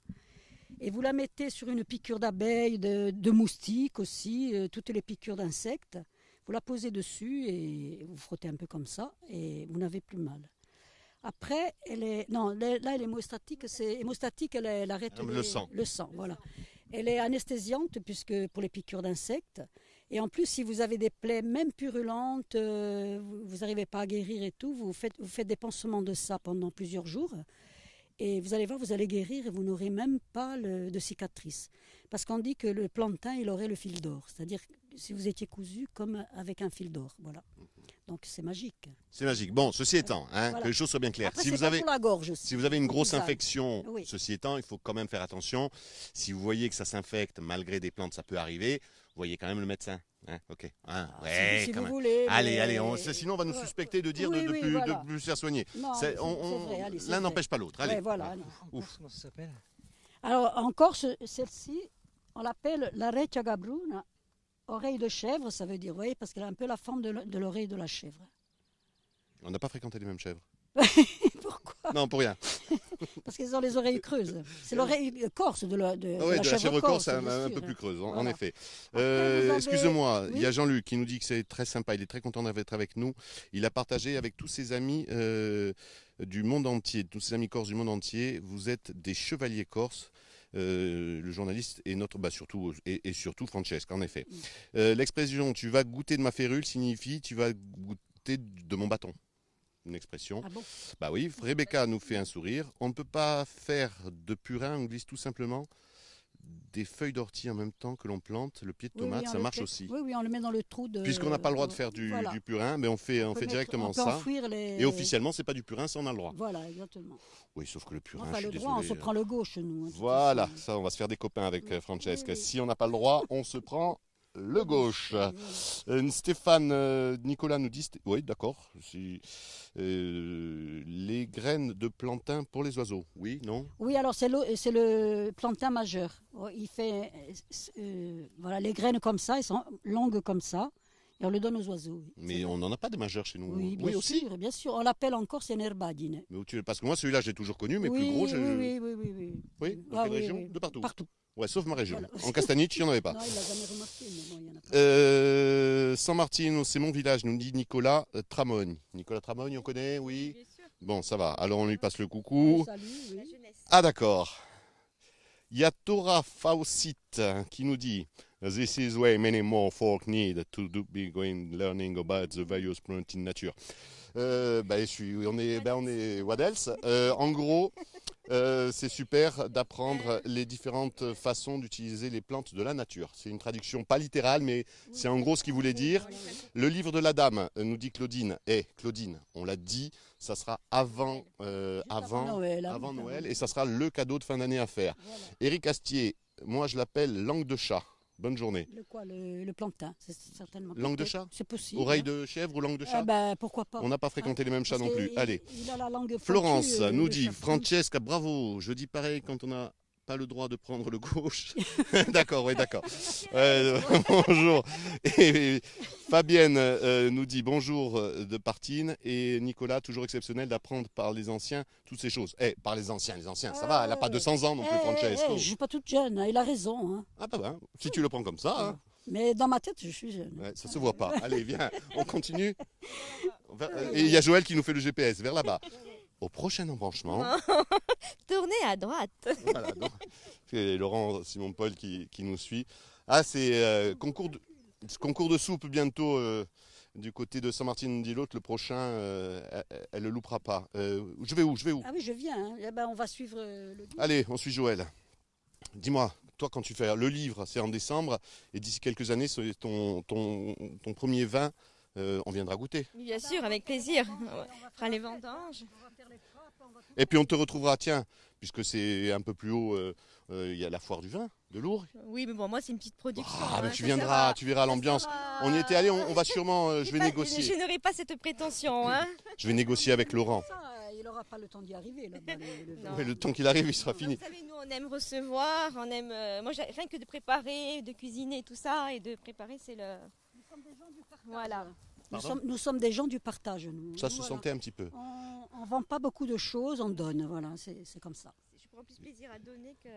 Et vous la mettez sur une piqûre d'abeille, de moustiques aussi, toutes les piqûres d'insectes. Vous la posez dessus et vous frottez un peu comme ça et vous n'avez plus mal. Après, elle est hémostatique. Elle arrête Le sang. le sang, voilà. Elle est anesthésiante puisque pour les piqûres d'insectes. Et en plus, si vous avez des plaies même purulentes, vous n'arrivez pas à guérir et tout, vous faites des pansements de ça pendant plusieurs jours. Et vous allez voir, vous allez guérir et vous n'aurez même pas de cicatrice. Parce qu'on dit que le plantain, il aurait le fil d'or. C'est-à-dire si vous étiez cousu comme avec un fil d'or. Voilà. Donc c'est magique. C'est magique. Bon, ceci étant, Voilà. que les choses soient bien claires. Après, Si c'est vous pas avez, pour la gorge aussi. si vous avez une grosse Tisane. infection, Oui. ceci étant, il faut quand même faire attention. Si vous voyez que ça s'infecte malgré des plantes, ça peut arriver. Voyez quand même le médecin. Hein, ok. Hein, Ah, ouais, si quand vous même. voulez. Allez, mais- allez, sinon on va nous suspecter de dire Oui, de oui, plus, voilà. de plus se faire soigner. Non, C'est- c'est on- vrai, allez, c'est L'un vrai. n'empêche pas l'autre. Allez. Ouais, voilà. Ouf. Comment ça s'appelle? Alors, encore, celle-ci, on l'appelle l'Aretia gabruna, oreille de chèvre, ça veut dire, oui, parce qu'elle a un peu la forme de l'oreille de la chèvre. On n'a pas fréquenté les mêmes chèvres. Pourquoi? Non, pour rien. Parce qu'elles ont les oreilles creuses. C'est l'oreille corse de la Ah ouais, de la chèvre corse, c'est bien un sûr, peu plus hein. creuse, en Voilà. effet. Après, vous avez- Excusez-moi, il y a Oui. Jean-Luc qui nous dit que c'est très sympa, il est très content d'être avec nous. Il a partagé avec tous ses amis du monde entier, tous ses amis corses du monde entier. Vous êtes des chevaliers corses. Le journaliste et surtout Francesca, en effet. L'expression tu vas goûter de ma férule signifie tu vas goûter de mon bâton. Une expression. Ah bon? Bah oui, Rebecca nous fait un sourire. On ne peut pas faire de purin, on glisse tout simplement des feuilles d'ortie en même temps que l'on plante le pied de Oui, tomate, oui, on ça le marche fait. aussi. Oui, oui, on le met dans le trou de... Puisqu'on n'a pas le droit de faire du Voilà. purin, mais on fait peut mettre- directement on peut ça. enfouir les... Et officiellement, c'est pas du purin, ça on a le droit. Voilà, exactement. Oui, sauf que le purin, Enfin, je suis le droit, on se désolé. prend le gauche, nous. hein, de toute Voilà, façon. ça on va se faire des copains avec Francesca. Oui, oui. Si on n'a pas le droit, on se prend le gauche. Stéphane Nicolas nous dit, oui d'accord, les graines de plantain pour les oiseaux, oui, non? Oui, alors c'est le plantain majeur. Il fait voilà, les graines comme ça, elles sont longues comme ça, et on le donne aux oiseaux. Oui. Mais on n'en a pas des majeurs chez nous. Oui, bien aussi. sûr, bien sûr. On l'appelle encore c'est Nerbadine. Mais parce que moi celui-là j'ai toujours connu, mais oui, plus gros. oui. Oui, dans Ah, quelle oui, région? oui. De partout. Partout. Ouais, sauf ma région. Voilà. En Castaniche, il n'y en avait pas. Non, il l'a jamais remarqué, mais bon, il y en a pas. San Martino, c'est mon village, nous dit Nicolas Tramogne. Nicolas Tramogne, on connaît, oui? Bien sûr, Bon, ça va. Alors on lui passe le coucou. Salut, la oui. jeunesse. Ah d'accord. Il y a Tora Faucit qui nous dit This is why many more folk need to be going learning about the various plants in nature. On est what else en gros, c'est super d'apprendre les différentes façons d'utiliser les plantes de la nature. C'est une traduction pas littérale, mais c'est en gros ce qu'il voulait dire. Le livre de la dame, nous dit Claudine. Claudine, on l'a dit, ça sera avant Noël et ça sera le cadeau de fin d'année à faire. Voilà. Éric Astier, moi je l'appelle langue de chat. Bonne journée. Le plantain, c'est certainement. Langue de chat? C'est possible. Oreille de chèvre ou langue de chat? Pourquoi pas. On n'a pas fréquenté les mêmes chats non plus. Allez. Il a la langue Florence pointue, nous le dit chat. Francesca, bravo. Je dis pareil quand on n'a pas le droit de prendre le gauche. D'accord, oui, d'accord. Bonjour. Et Fabienne nous dit bonjour de Partine. Et Nicolas, toujours exceptionnel d'apprendre par les anciens toutes ces choses. Par les anciens, ça va, elle n'a pas 200 ans non plus, Francesca. Je ne suis pas toute jeune, hein, il a raison. Hein. Ah bah ben, si tu le prends comme ça. Hein. Mais dans ma tête, je suis jeune. Ouais, ça se voit pas. Allez, viens, on continue. Et il y a Joël qui nous fait le GPS vers là-bas. Au prochain embranchement. Tournez à droite. Voilà, donc, c'est Laurent Simon-Paul qui nous suit. Ah, c'est concours de soupe bientôt du côté de Saint-Martin dit l'autre. Le prochain, elle le loupera pas. Je vais où? Ah oui, je viens. Hein. Eh ben, on va suivre le guide. Allez, on suit Joël. Dis-moi, toi, quand tu fais le livre, c'est en décembre, et d'ici quelques années, c'est ton premier vin. On viendra goûter. Bien sûr, avec plaisir. On fera les vendanges. Et puis on te retrouvera, tiens, puisque c'est un peu plus haut, il y a la foire du vin de Lourdes. Oui, mais bon, moi c'est une petite production. Mais tu viendras, tu verras l'ambiance. On y était allé, on va sûrement, je vais négocier. Je n'aurai pas cette prétention. Hein. Je vais négocier avec Laurent. Il n'aura pas le temps d'y arriver. Là-bas, Mais le temps qu'il arrive, il sera fini. Vous savez, nous on aime recevoir, on aime. Moi, rien que de préparer, de cuisiner, tout ça, et de préparer, c'est le. Nous sommes des gens du partage. Voilà. Nous sommes des gens du partage, nous. Ça se sentait un petit peu. On ne vend pas beaucoup de choses, on donne. Voilà, c'est comme ça. Je prends plus plaisir à donner qu'à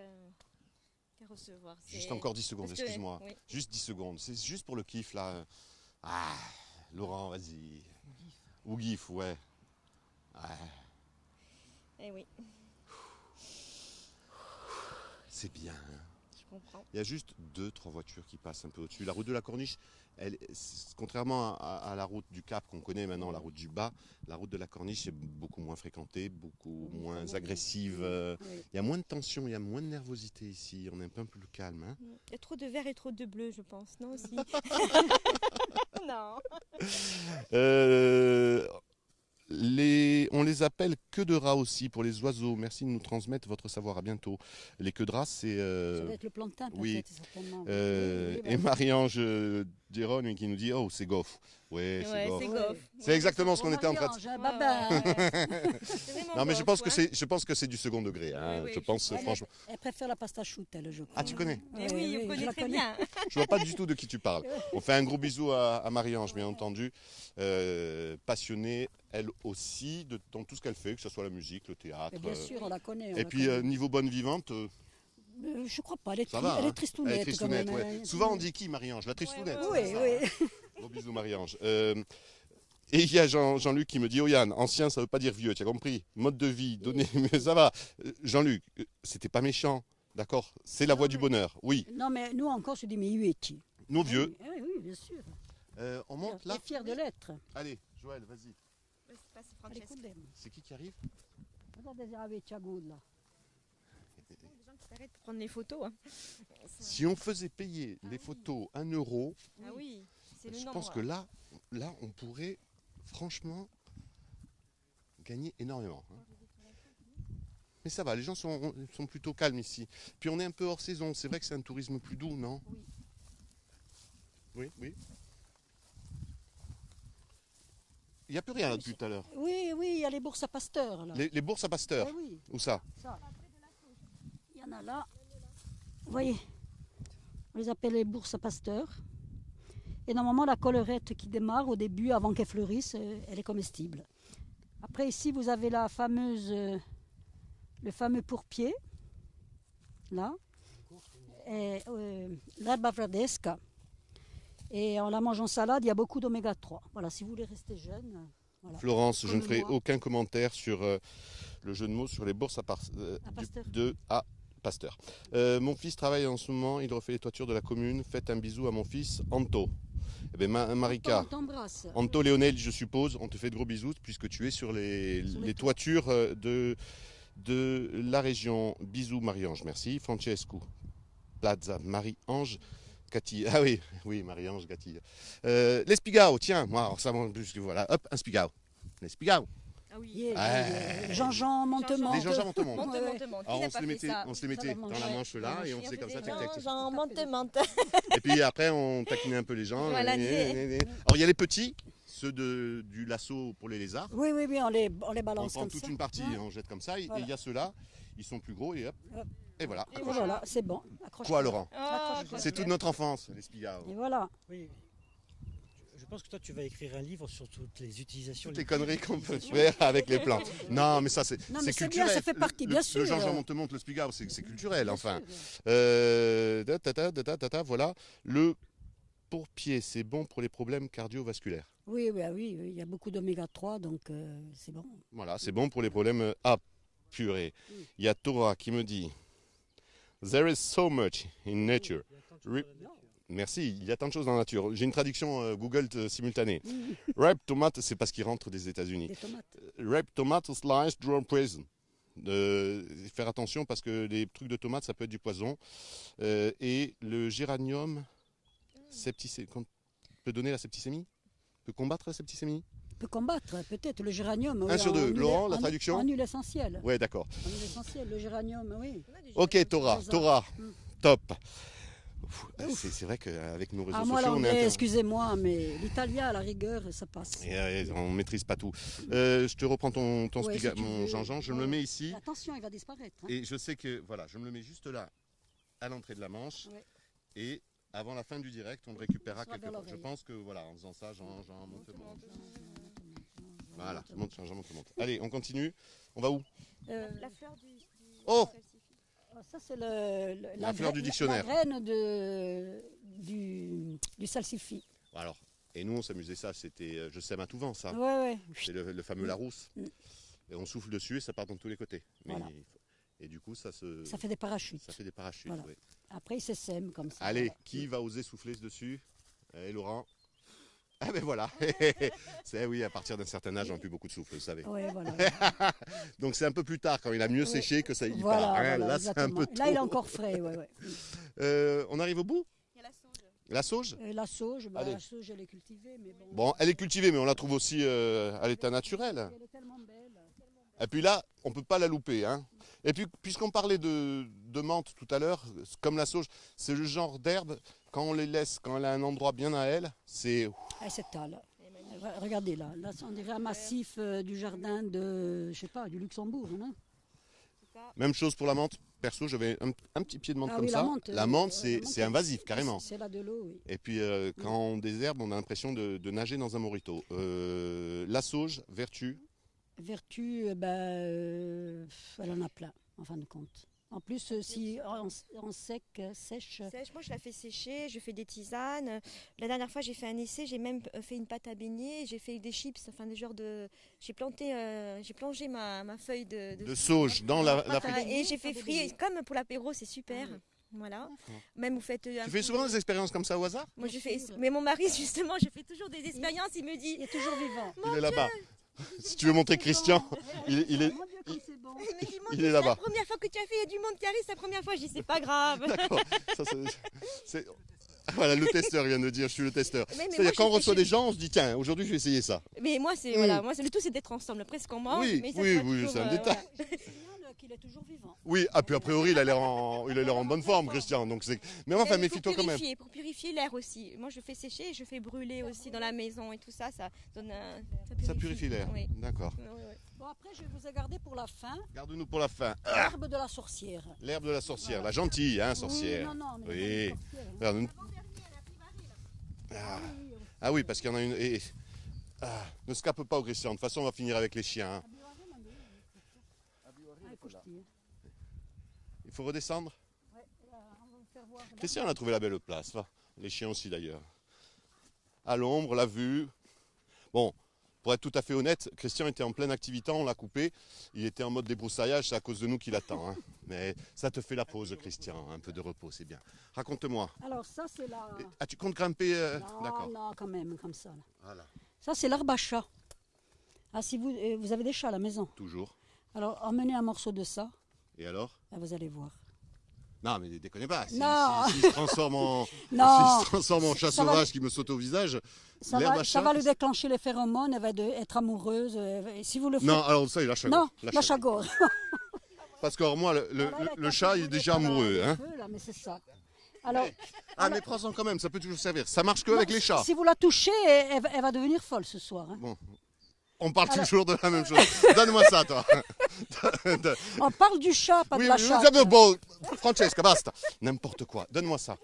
recevoir. Juste encore 10 secondes, excuse-moi. Oui. Juste 10 secondes. C'est juste pour le kiff, là. Ah, Laurent, vas-y. Ou gif, ouais. Eh oui. C'est bien. Hein. Je comprends. Il y a juste 2-3 voitures qui passent un peu au-dessus. La route de la Corniche, contrairement à la route du Cap qu'on connaît maintenant, la route du Bas, la route de la Corniche est beaucoup moins fréquentée, beaucoup moins agressive. Il y a moins de tension, il y a moins de nervosité ici. On est un peu plus calme. Hein. Il y a trop de vert et trop de bleu, je pense, non aussi. Non. On les appelle queue de rat aussi pour les oiseaux. Merci de nous transmettre votre savoir. À bientôt. Les queues de rat, c'est. Ça va être le plantain, peut-être, oui. certainement. Et Marie-Ange Déron qui nous dit oh, c'est goff. Ouais, c'est goff. C'est exactement ce qu'on était en train de. Non, mais je pense que c'est du second degré. Hein. Oui, je pense franchement. Elle préfère la pasta choute, elle, je crois. Ah, tu connais? Oui, on connaît très bien. Je vois pas du tout de qui tu parles. On fait un gros bisou à Marie-Ange, bien entendu. Passionnée, elle aussi, dans tout ce qu'elle fait, que ce soit la musique, le théâtre. Et bien sûr, on la connaît. Et puis, niveau bonne vivante. Je crois pas, elle est Elle tristounette. est tristounette, ouais. Souvent on dit qui, Marie-Ange? La tristounette. Oui. Gros bisous, Marie-Ange. Et il y a Jean-Luc qui me dit, oh Yann, ancien ça veut pas dire vieux, tu as compris? Mode de vie, donner, mais ça va. Jean-Luc, c'était pas méchant, d'accord? C'est la voie du bonheur, oui. Non, mais nous encore, je dis, mais ueti. Nos vieux. Oui, bien sûr. On monte là? Il est fier de l'être. Allez, Joël, vas-y. C'est qui arrive? Des gens qui s'arrêtent pour prendre les photos. Hein. Si on faisait payer les photos 1 euro, ah oui, je pense que là, on pourrait franchement gagner énormément. Hein. Mais ça va, les gens sont plutôt calmes ici. Puis on est un peu hors saison, c'est vrai que c'est un tourisme plus doux, non? Oui. Il n'y a plus rien là depuis tout à l'heure. Oui, il y a les bourses à Pasteur. Là. Les bourses à Pasteur? Oui. Où ça? Il y en a là. Vous voyez, on les appelle les bourses à Pasteur. Et normalement, la collerette qui démarre au début, avant qu'elle fleurisse, elle est comestible. Après, ici, vous avez le fameux pourpier. Là. L'herba vradesca. Et en la mangeant en salade, il y a beaucoup d'oméga 3. Voilà, si vous voulez rester jeune. Voilà. Florence, je ne ferai aucun commentaire sur le jeu de mots sur les bourses à Pasteur. pasteur. Mon fils travaille en ce moment, il refait les toitures de la commune. Faites un bisou à mon fils, Anto. Eh bien, Marika, On t'embrasse. Anto Léonel, je suppose, on te fait de gros bisous puisque tu es sur les toitures de la région. Bisous Marie-Ange, merci. Francesco, Plaza, Marie-Ange, Cathy. Ah oui, oui, Marie-Ange, Cathy. Les Spigao, tiens, moi, alors ça, voilà, hop, un Spigao. Les Spigao. Ah oui. Jean-Jean Montemont. Les Jean-Jean Montemont. Monte. Alors, on se les mettait dans la manche là et on faisait comme ça. Tac, tac, tac. Jean, monte. Et puis après, on taquinait un peu les gens. Voilà, Alors, il y a les petits, ceux du lasso pour les lézards. Oui, on les On balance prend comme toute ça. une partie Ouais. et on jette comme ça. Et Voilà. il y a ceux-là, ils sont plus gros et hop. Hop. Et voilà. Et voilà, c'est bon. Accroche-toi. Quoi, Laurent? Oh, C'est toute notre enfance, les Spigao. Et voilà. Oui. Je pense que toi, tu vas écrire un livre sur toutes les utilisations. Toutes les conneries qu'on peut faire avec les plantes. Non, mais ça, c'est Non, mais c'est bien, culturel. ça fait partie, bien sûr. Le Jean-Jean Montemont, le Spigao, c'est culturel, enfin. Bien sûr. Voilà. Le pourpier, c'est bon pour les problèmes cardiovasculaires. Oui, il y a beaucoup d'oméga 3, donc c'est bon. Voilà, c'est bon pour les problèmes. Ah, purée. Il y a Torah qui me dit There is so much in nature. Merci, il y a tant de choses dans la nature. J'ai une traduction Google simultanée. Ripe tomate, c'est parce qu'il rentre des États-Unis. Des tomates. Ripe tomato sliced draw poison. Faire attention parce que les trucs de tomates, ça peut être du poison. Et le géranium peut donner la septicémie, peut combattre la septicémie. Peut combattre, peut-être, le géranium. Un sur deux. Laurent, la traduction? En huile essentielle. Ouais, d'accord. En huile essentielle, le géranium, oui. Ok, Torah, top. Ouf. C'est vrai qu'avec nos réseaux Ah, moi, sociaux, on est l'anglais, excusez-moi, mais l'italien, à la rigueur, ça passe. Et, on ne maîtrise pas tout. Je te reprends ton Ouais, si tu mon veux. Jean-Jean, je me le mets ici. Attention, il va disparaître. Hein. Et je sais que, voilà, je me le mets juste là, à l'entrée de la manche. Ouais. Et avant la fin du direct, on le récupérera Ce sera quelque dans part. Je l'oreille. pense que, voilà, en faisant ça, Jean, monte. Voilà, monte, Jean, monte. Allez, on continue. On va où? La fleur du Oh! Ça, c'est La fleur du dictionnaire. La graine du salsifis. Alors, et nous, on s'amusait ça, c'était Je sème à tout vent, ça. Ouais. C'est le fameux Larousse. Mm. Et on souffle dessus et ça part dans tous les côtés. Mais Voilà. Et du coup, ça fait des parachutes. Ça fait des parachutes. Voilà. Oui. Après, il s'essème comme ça. Allez, Voilà. qui va oser souffler dessus? Allez, Laurent. Ah ben voilà. C'est oui, à partir d'un certain âge, on n'a plus beaucoup de souffle, vous savez. Ouais, voilà. Donc c'est un peu plus tard, quand il a mieux séché, que ça y Voilà, part. Hein. voilà, Là, c'est un peu exactement. tôt. Là, il est encore frais. Ouais. On arrive au bout? Il y a la sauge. La sauge? La sauge, Allez. la sauge, elle est cultivée, mais bon. Bon, elle est cultivée, mais on la trouve aussi à l'état naturel. Elle est tellement belle. Et puis là, on ne peut pas la louper. Hein. Et puis, puisqu'on parlait de menthe tout à l'heure, comme la sauge, c'est le genre d'herbe, quand on les laisse, quand elle a un endroit bien à elle, c'est... Elle s'étale. Regardez là, on dirait un massif du jardin de, je sais pas, du Luxembourg. Hein. Même chose pour la menthe. Perso, j'avais un petit pied de menthe comme oui, ça. la menthe, c'est invasif, carrément. C'est là de l'eau, oui. Et puis, quand on désherbe, on a l'impression de nager dans un morito. La sauge, vertu. Vertu, elle en a plein, en fin de compte. En plus, si en sèche. Moi, je la fais sécher, je fais des tisanes. La dernière fois, j'ai fait un essai, j'ai même fait une pâte à beignet, j'ai fait des chips, enfin des genres de. J'ai plongé ma feuille de sauge dans la et j'ai fait frire, comme pour l'apéro, c'est super. Voilà. Même vous faites. Tu fais souvent des expériences comme ça au hasard? Moi, mais mon mari, justement, je fais toujours des expériences. Il me dit. Il est toujours vivant. Il est là-bas. Si tu veux montrer Christian, il est là-bas. La première fois que tu as fait, il y a du monde qui arrive, c'est la première fois. Je dis, c'est pas grave. D'accord. Voilà, le testeur vient de dire, je suis le testeur. C'est-à-dire, quand on reçoit des gens, on se dit, tiens, aujourd'hui, je vais essayer ça. Mais moi, le tout, c'est d'être ensemble. Après, ce qu'on mange. Oui, mais ça, oui, c'est un détail. Qu'il est toujours vivant. Oui, puis a priori, il a l'air en bonne forme, Christian. Donc mais enfin, méfie-toi quand même. Pour purifier l'air aussi. Moi, je fais sécher et je fais brûler aussi dans la maison et tout ça. Ça donne ça purifie l'air. Oui. D'accord. Bon, après, je vous ai gardé pour la fin. Garde-nous pour la fin. L'herbe de la sorcière. L'herbe de la sorcière, la gentille, hein, sorcière. Oui, non, mais oui. Sorcière, hein. Ah oui, parce qu'il y en a une. Ne scape pas au Christian. De toute façon, on va finir avec les chiens. Hein. Il faut redescendre. Christian a trouvé la belle place. Va. Les chiens aussi d'ailleurs. À l'ombre, la vue. Bon, Pour être tout à fait honnête, Christian était en pleine activité, on l'a coupé. Il était en mode débroussaillage, c'est à cause de nous qu'il attend. Hein. Mais ça te fait la pause, Christian, un peu de repos, c'est bien. Raconte-moi. Alors ça, c'est la... Ah, tu comptes grimper D'accord. Non, quand même, comme ça. Là. Voilà. Ça, c'est l'arbre à chat. Ah, si vous avez des chats à la maison. Toujours. Alors, emmenez un morceau de ça, Et alors? et vous allez voir. Non, mais déconnez pas. Non. S'il se transforme en, Non. s'il se transforme en chat Ça va- sauvage qui me saute au visage, Ça l'herbe à va, chat, ça va lui déclencher les phéromones, elle va être amoureuse. Et si vous le faites... Non, alors ça, il lâche à Non, gauche. la chagore. Parce que moi, le chat, il est déjà amoureux. Hein. Là, mais c'est ça. Alors, Ah, mais prends-en quand même, ça peut toujours servir. Ça marche que avec les chats. si vous la touchez, elle va devenir folle ce soir. Hein. Bon. On parle Alors- toujours de la même chose. Donne-moi ça, toi. On parle du chat, pas Oui, de la oui, chatte. bon, Francesca, basta. N'importe quoi. Donne-moi ça.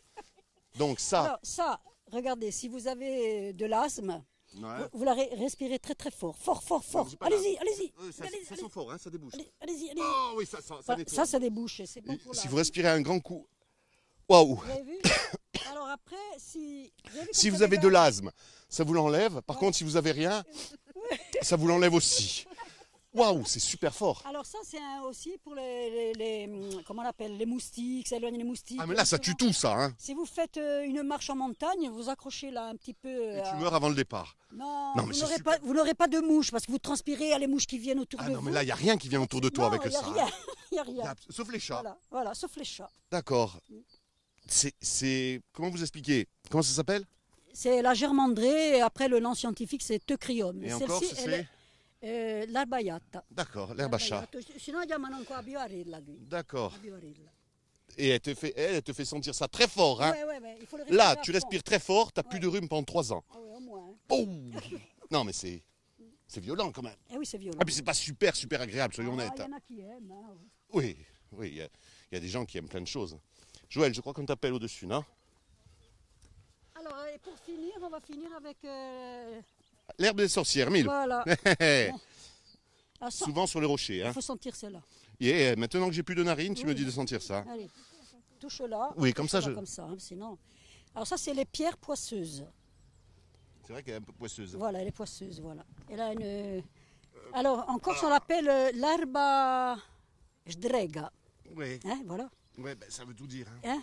Donc ça. Alors, ça, regardez, si vous avez de l'asthme, Ouais. vous la respirez très très fort. Fort, fort, fort. j'ai pas Allez-y, allez-y. Ça Allez-y, sent fort, hein, ça débouche. allez-y, allez-y. Oh oui, ça Voilà, nettoie. ça débouche. C'est bon pour Si la... vous respirez un grand coup. Waouh. Vous avez vu? Alors après, si... Si vous avez de l'asthme, ça vous l'enlève. Par contre, si vous avez rien, ça vous l'enlève aussi. Waouh, c'est super fort. Alors ça, c'est aussi pour comment on appelle, les moustiques, ça éloigne les moustiques. Ah mais là, ça tue tout, ça. Hein. Si vous faites une marche en montagne, vous accrochez là un petit peu... Et tu meurs avant le départ. Non, Non, mais c'est vous n'aurez pas de mouches parce que vous transpirez à les mouches qui viennent autour Ah de non, vous. mais là, il n'y a rien qui vient autour de toi Non, avec y a ça. rien, Hein. il n'y a rien. Sauf les chats. Voilà, sauf les chats. D'accord. C'est... Comment vous expliquer? Comment ça s'appelle? C'est la germandrée, et après le nom scientifique c'est Teucrium. Et encore, Celle-ci, c'est... l'arbaiata. D'accord, l'herbe à chat. Sinon, chiamano qua bioarilla. D'accord. Bioarilla. Et elle te fait sentir ça très fort. Hein. Ouais, il faut le respirer Là, à tu fond. respires très fort, tu n'as plus Ouais. de rhume pendant 3 ans. Ah ouais, au moins. Hein. Oh non, mais c'est violent quand même. Eh oui, c'est violent. Ah, puis c'est pas super agréable, soyons honnêtes. Il y en a qui aiment. Hein. Oui, il y a des gens qui aiment plein de choses. Joël, je crois qu'on t'appelle au-dessus, non? Alors, et pour finir, on va finir avec... L'herbe des sorcières, Mille. Voilà. Ah, ça, Souvent sur les rochers. il Hein. faut sentir celle-là. Et maintenant que j'ai plus de narines, tu Oui. me dis de sentir ça. Allez, touche-la. Oui, comme ça, Touche-la comme ça, hein, sinon... Alors ça, c'est les pierres poisseuses. C'est vrai qu'elle est un peu poisseuse. Voilà, elle est poisseuse, voilà. Elle a une... Alors, en Corse, on l'appelle l'herba jdrega. Oui, Hein, voilà. ouais, ben, ça veut tout dire. Hein. Hein?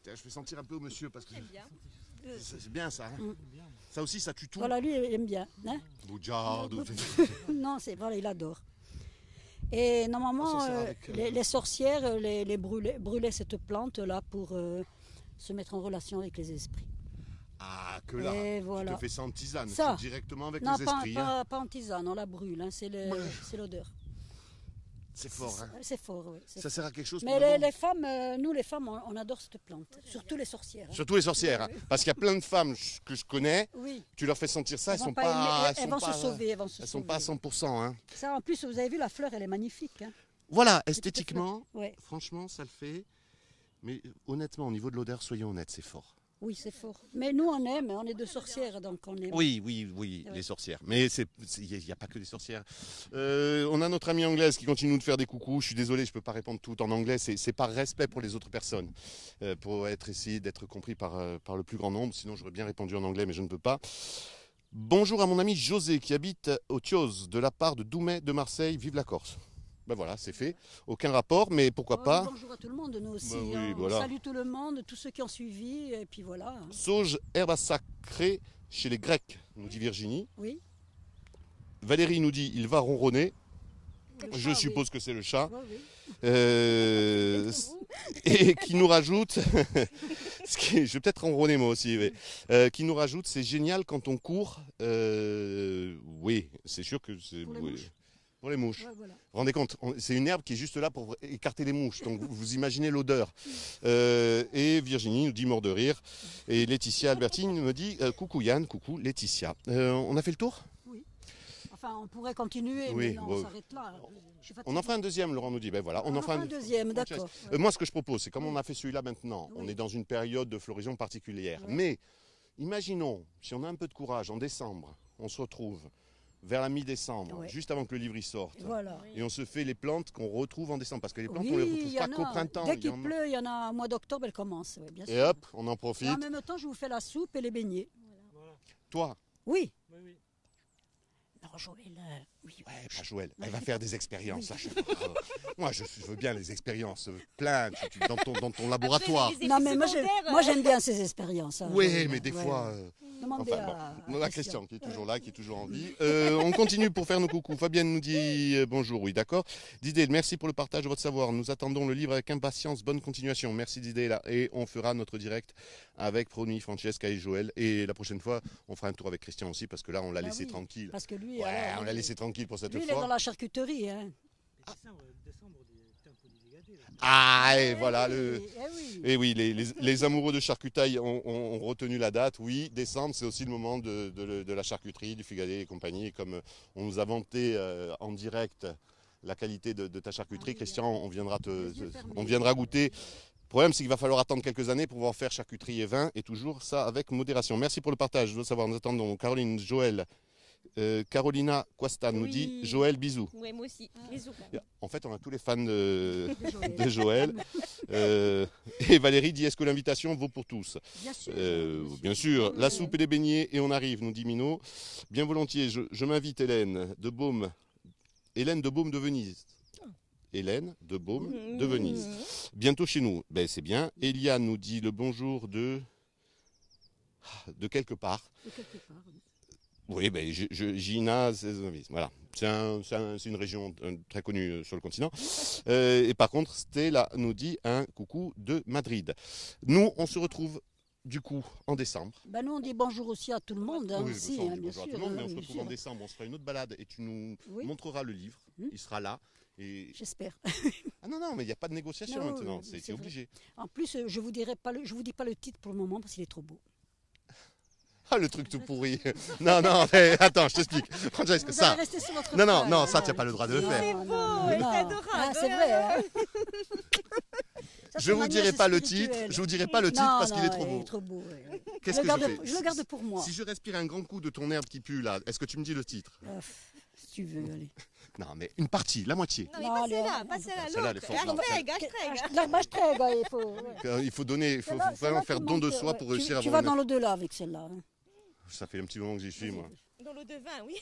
Tiens, je fais sentir un peu au monsieur parce que C'est bien. c'est bien ça. Hein. Mm. Ça aussi, ça tue tout. Voilà, lui, il aime bien. Hein? Bugiardo. Non, voilà, il adore. Et normalement, On s'en sert avec, les sorcières les brûlaient cette plante-là pour se mettre en relation avec les esprits. Ah, que là. Et Tu voilà. te fais ça en tisane, Ça. c'est directement avec Non, les esprits. Hein. pas en tisane, on la brûle, hein, c'est l'odeur. C'est fort. Hein. C'est fort, oui. c'est Ça fort. sert à quelque chose Mais pour le bon. les femmes, nous les femmes, on adore cette plante, surtout les sorcières. Hein. Surtout les sorcières. Hein. Parce qu'il y a plein de femmes que je connais, Oui, tu leur fais sentir ça, elles vont sont pas pas. aimer- elles vont se sauver, elles vont se Elles sont sauver. pas à 100%. Hein. Ça, en plus, vous avez vu, la fleur, elle est magnifique. Hein. Voilà, Petite esthétiquement, fleur. Ouais. franchement, ça le fait. Mais honnêtement, au niveau de l'odeur, soyons honnêtes, c'est fort. Oui, c'est fort. Mais nous, on aime, on est deux sorcières, donc on aime. Oui, Ouais. les sorcières. Mais il n'y a pas que des sorcières. On a notre amie anglaise qui continue de faire des coucous. Je suis désolé, je ne peux pas répondre tout en anglais. C'est par respect pour les autres personnes, pour essayer d'être compris par le plus grand nombre. Sinon, j'aurais bien répondu en anglais, mais je ne peux pas. Bonjour à mon ami José qui habite au Thios de la part de Doumet de Marseille. Vive la Corse. Ben voilà, c'est fait. Aucun rapport, mais pourquoi Oh, pas. Bonjour à tout le monde, nous aussi. Bah oui, hein. voilà. On salue tout le monde, tous ceux qui ont suivi, et puis voilà. Hein. Sauge, herbe à sacrée chez les Grecs, nous dit Virginie. Oui. Valérie nous dit il va ronronner. Le Je chat, suppose que c'est le chat. Oui. Oui, oui. Et qui nous rajoute, je vais peut-être ronronner moi aussi, mais, qui nous rajoute, c'est génial quand on court. Oui, c'est sûr que c'est Pour les oui, mouches. pour les mouches. Ouais, voilà. Vous vous rendez compte, c'est une herbe qui est juste là pour écarter les mouches. Donc vous imaginez l'odeur. Et Virginie nous dit mort de rire. Et Laetitia Albertine me dit coucou Yann, coucou Laetitia. On a fait le tour? Enfin, on pourrait continuer, Oui, mais non, bon. on s'arrête là. Je suis On fatiguée. en fera un deuxième, Laurent nous dit. Ben voilà, On en fera un deuxième, d'accord. Ouais. Moi, ce que je propose, c'est comme on a fait celui-là maintenant, on Oui. est dans une période de floraison particulière. Ouais. Mais imaginons, si on a un peu de courage, en décembre, on se retrouve vers la mi-décembre, Ouais. juste avant que le livre y sorte. Et voilà. Et on se fait les plantes qu'on retrouve en décembre. Parce que les plantes, Oui, on ne les il retrouve y pas en qu'au a. printemps. Dès Il y qu'il en a- pleut, il y en a au mois d'octobre, elle commence. Oui, bien sûr. Et hop, on en Et profite. en même temps, je vous fais la soupe et les beignets. Toi, Oui. Oui, oui. Alors Oh, Joël, oui. Ouais, pas Joël. Elle va faire des expériences. Oui. Moi, je veux bien les expériences plein dans ton laboratoire. Après, Non, mais moi j'aime bien ces expériences. Hein, oui, Joël. mais des fois... Demandez à Christian qui est toujours là, qui est toujours en vie. On continue pour faire nos coucous. Fabienne nous dit bonjour, oui, d'accord. Didel, merci pour le partage de votre savoir. Nous attendons le livre avec impatience. Bonne continuation. Merci Didel. Et on fera notre direct avec Prony, Francesca et Joël. Et la prochaine fois, on fera un tour avec Christian aussi parce que là, on l'a laissé tranquille. Parce que lui, on l'a laissé tranquille pour cette fois. Il est dans la charcuterie. Hein. Décembre, t'es un peu dégadé, là. Ah, et voilà. Oui. Et oui, les amoureux de charcutaille ont retenu la date. Oui, décembre, c'est aussi le moment de la charcuterie, du figadet et compagnie. Et comme on nous a vanté en direct la qualité de ta charcuterie, Christian, on viendra goûter. Le problème, c'est qu'il va falloir attendre quelques années pour pouvoir faire charcuterie et vin, et toujours ça avec modération. Merci pour le partage. Je veux savoir, nous attendons Caroline, Joël. Carolina Costa nous dit Joël, bisous. Oui, moi aussi. Bisous. En fait, on a tous les fans de Joël. Et Valérie dit est-ce que l'invitation vaut pour tous? Bien sûr. La soupe et les beignets, et on arrive, nous dit Minot. Bien volontiers, je m'invite Hélène de Baume. Hélène de Baume de Venise. Hélène de Baume de Venise. Bientôt chez nous. Ben, c'est bien. Elia nous dit le bonjour de quelque part. De quelque part. Oui, ben, Gina, voilà. C'est une région très connue sur le continent. Et par contre, Stella nous dit un coucou de Madrid. Nous, on se retrouve du coup en décembre. Ben nous, on dit bonjour aussi à tout le monde. Hein, oui, aussi, on dit bien bonjour sûr, à tout le monde, mais on se bien retrouve sûr. en décembre. On se fera une autre balade et tu nous montreras le livre. Il sera là. Et... J'espère. Ah non, mais il n'y a pas de négociation maintenant. C'est obligé. En plus, je vous dis pas le titre pour le moment parce qu'il est trop beau. Ah, le truc tout pourri. Non, attends, je t'explique. Francesca, ça. Non, ça, tu n'as pas le droit de le faire. C'est beau, c'est adorable. Ah, c'est vrai. Hein. Je vous dirai pas le titre. Je vous dirai pas le titre parce qu'il est trop beau. Il est trop beau. Ouais. Qu'est-ce que je fais? Je le garde pour moi. Si je respire un grand coup de ton herbe qui pue là, est-ce que tu me dis le titre? Si tu veux, allez. Non, mais une partie, la moitié. Non, mais passez-la, l'autre. Il faut donner, il faut vraiment faire don de soi pour réussir à avoir. Tu vas dans l'au-delà avec celle-là. Ça fait un petit moment que j'y suis, moi. Dans l'eau de vin, oui.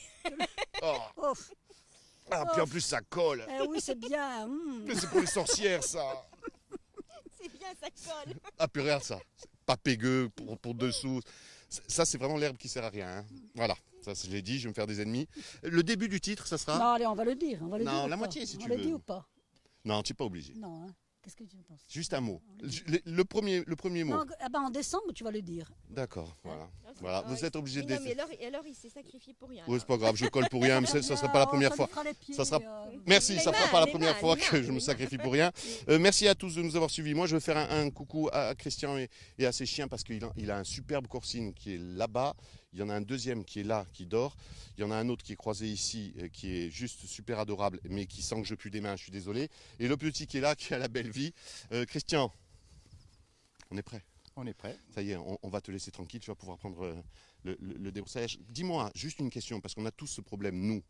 Oh. Ah, puis en plus, ça colle. Oui, c'est bien. Mais c'est pour les sorcières, ça. C'est bien, ça colle. Ah, puis regarde ça. Pas pégueux pour dessous. Ça, c'est vraiment l'herbe qui sert à rien. Hein. Voilà. Ça, je l'ai dit, je vais me faire des ennemis. Le début du titre, ça sera... Non, allez, on va le dire. Non, la moitié, si tu veux. On le dit ou pas? Non, tu n'es pas obligé. Non, hein. Qu'est-ce que tu penses? Juste un mot. Le premier mot. Non, en décembre, tu vas le dire. D'accord, voilà. Vous êtes obligé de... Mais alors, il s'est sacrifié pour rien. Oui, c'est pas grave, je colle pour rien, mais ça ne sera pas la première fois. Ça sera... Merci, ça ne sera pas la première fois que je me sacrifie pour rien. Merci à tous de nous avoir suivis. Moi, je vais faire un coucou à Christian et à ses chiens parce qu'il a un superbe coursine qui est là-bas. Il y en a un deuxième qui est là, qui dort. Il y en a un autre qui est croisé ici, qui est juste super adorable, mais qui sent que je pue des mains, je suis désolé. Et le petit qui est là, qui a la belle vie. Christian, on est prêt? On est prêt. Ça y est, on va te laisser tranquille, tu vas pouvoir prendre le débroussaillage. Dis-moi, juste une question, parce qu'on a tous ce problème, nous,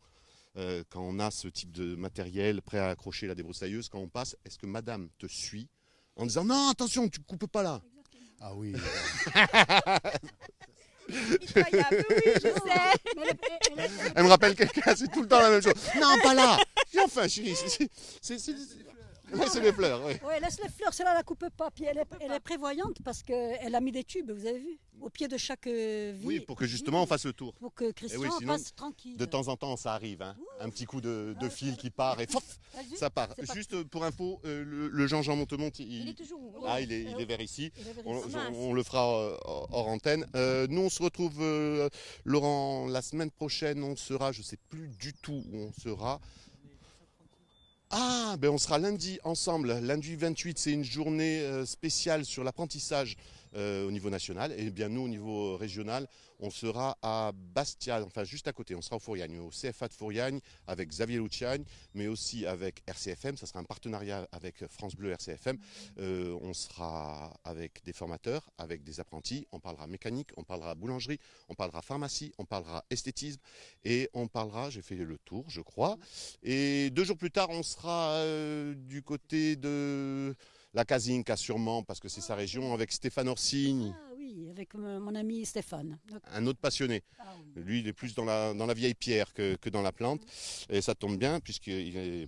quand on a ce type de matériel prêt à accrocher la débroussailleuse, quand on passe, est-ce que madame te suit en disant « Non, attention, tu ne coupes pas là !» Ah oui. Incroyable, oui, je sais. Elle me rappelle quelqu'un, c'est tout le temps la même chose. Non, pas là. Enfin, chérie, laisse les fleurs. Oui, laisse les fleurs, celle-là, la coupe pas. Puis elle est prévoyante parce qu'elle a mis des tubes, vous avez vu, au pied de chaque vie. Oui, pour que justement on fasse le tour. Pour que Christian passe tranquille. De temps en temps, ça arrive. Hein. Un petit coup de fil qui part et ça part. Juste pour info, le Jean-Jean Montemont, il est toujours où? Ah, il est vers ici. On le fera hors antenne. Nous, on se retrouve, Laurent, la semaine prochaine. On sera, je ne sais plus du tout où on sera. Ah, ben on sera lundi ensemble. Lundi 28, c'est une journée spéciale sur l'apprentissage au niveau national. Et bien nous, au niveau régional, on sera à Bastia, enfin juste à côté. On sera au Fouriagne, au CFA de Fouriagne, avec Xavier Luciagne, mais aussi avec RCFM. Ça sera un partenariat avec France Bleu RCFM. On sera avec des formateurs, avec des apprentis. On parlera mécanique, on parlera boulangerie, on parlera pharmacie, on parlera esthétisme. Et on parlera, j'ai fait le tour, je crois. Et 2 jours plus tard, on sera du côté de... La Casinca sûrement, parce que c'est sa région, avec Stéphane Orsigne. Ah oui, aussi, avec mon ami Stéphane. Donc, Un autre passionné. Lui, il est plus dans la vieille pierre que dans la plante. Et ça tombe bien,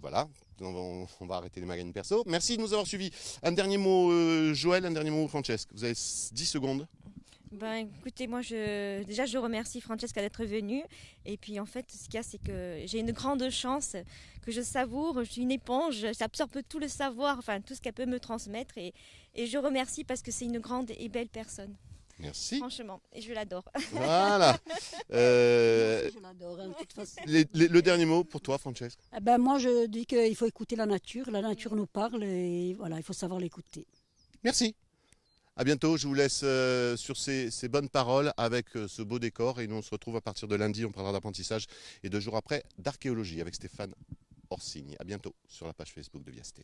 voilà, on va arrêter les magazines perso. Merci de nous avoir suivis. Un dernier mot, Joël, un dernier mot, Francesca. Vous avez 10 secondes. Ben, écoutez, moi, déjà, je remercie Francesca d'être venue. Et puis, en fait, ce qu'il y a, c'est que j'ai une grande chance que je savoure. Je suis une éponge, j'absorbe tout le savoir, enfin, tout ce qu'elle peut me transmettre. Et je remercie parce que c'est une grande et belle personne. Merci. Franchement, et je l'adore. Voilà. je l'adore, hein, de toute façon. Le dernier mot pour toi, Francesca. Eh ben, moi, je dis qu'il faut écouter la nature. La nature nous parle et voilà, il faut savoir l'écouter. Merci. À bientôt, je vous laisse sur ces bonnes paroles avec ce beau décor et nous on se retrouve à partir de lundi, on parlera d'apprentissage et 2 jours après d'archéologie avec Stéphane Orsigne. À bientôt sur la page Facebook de Viastel.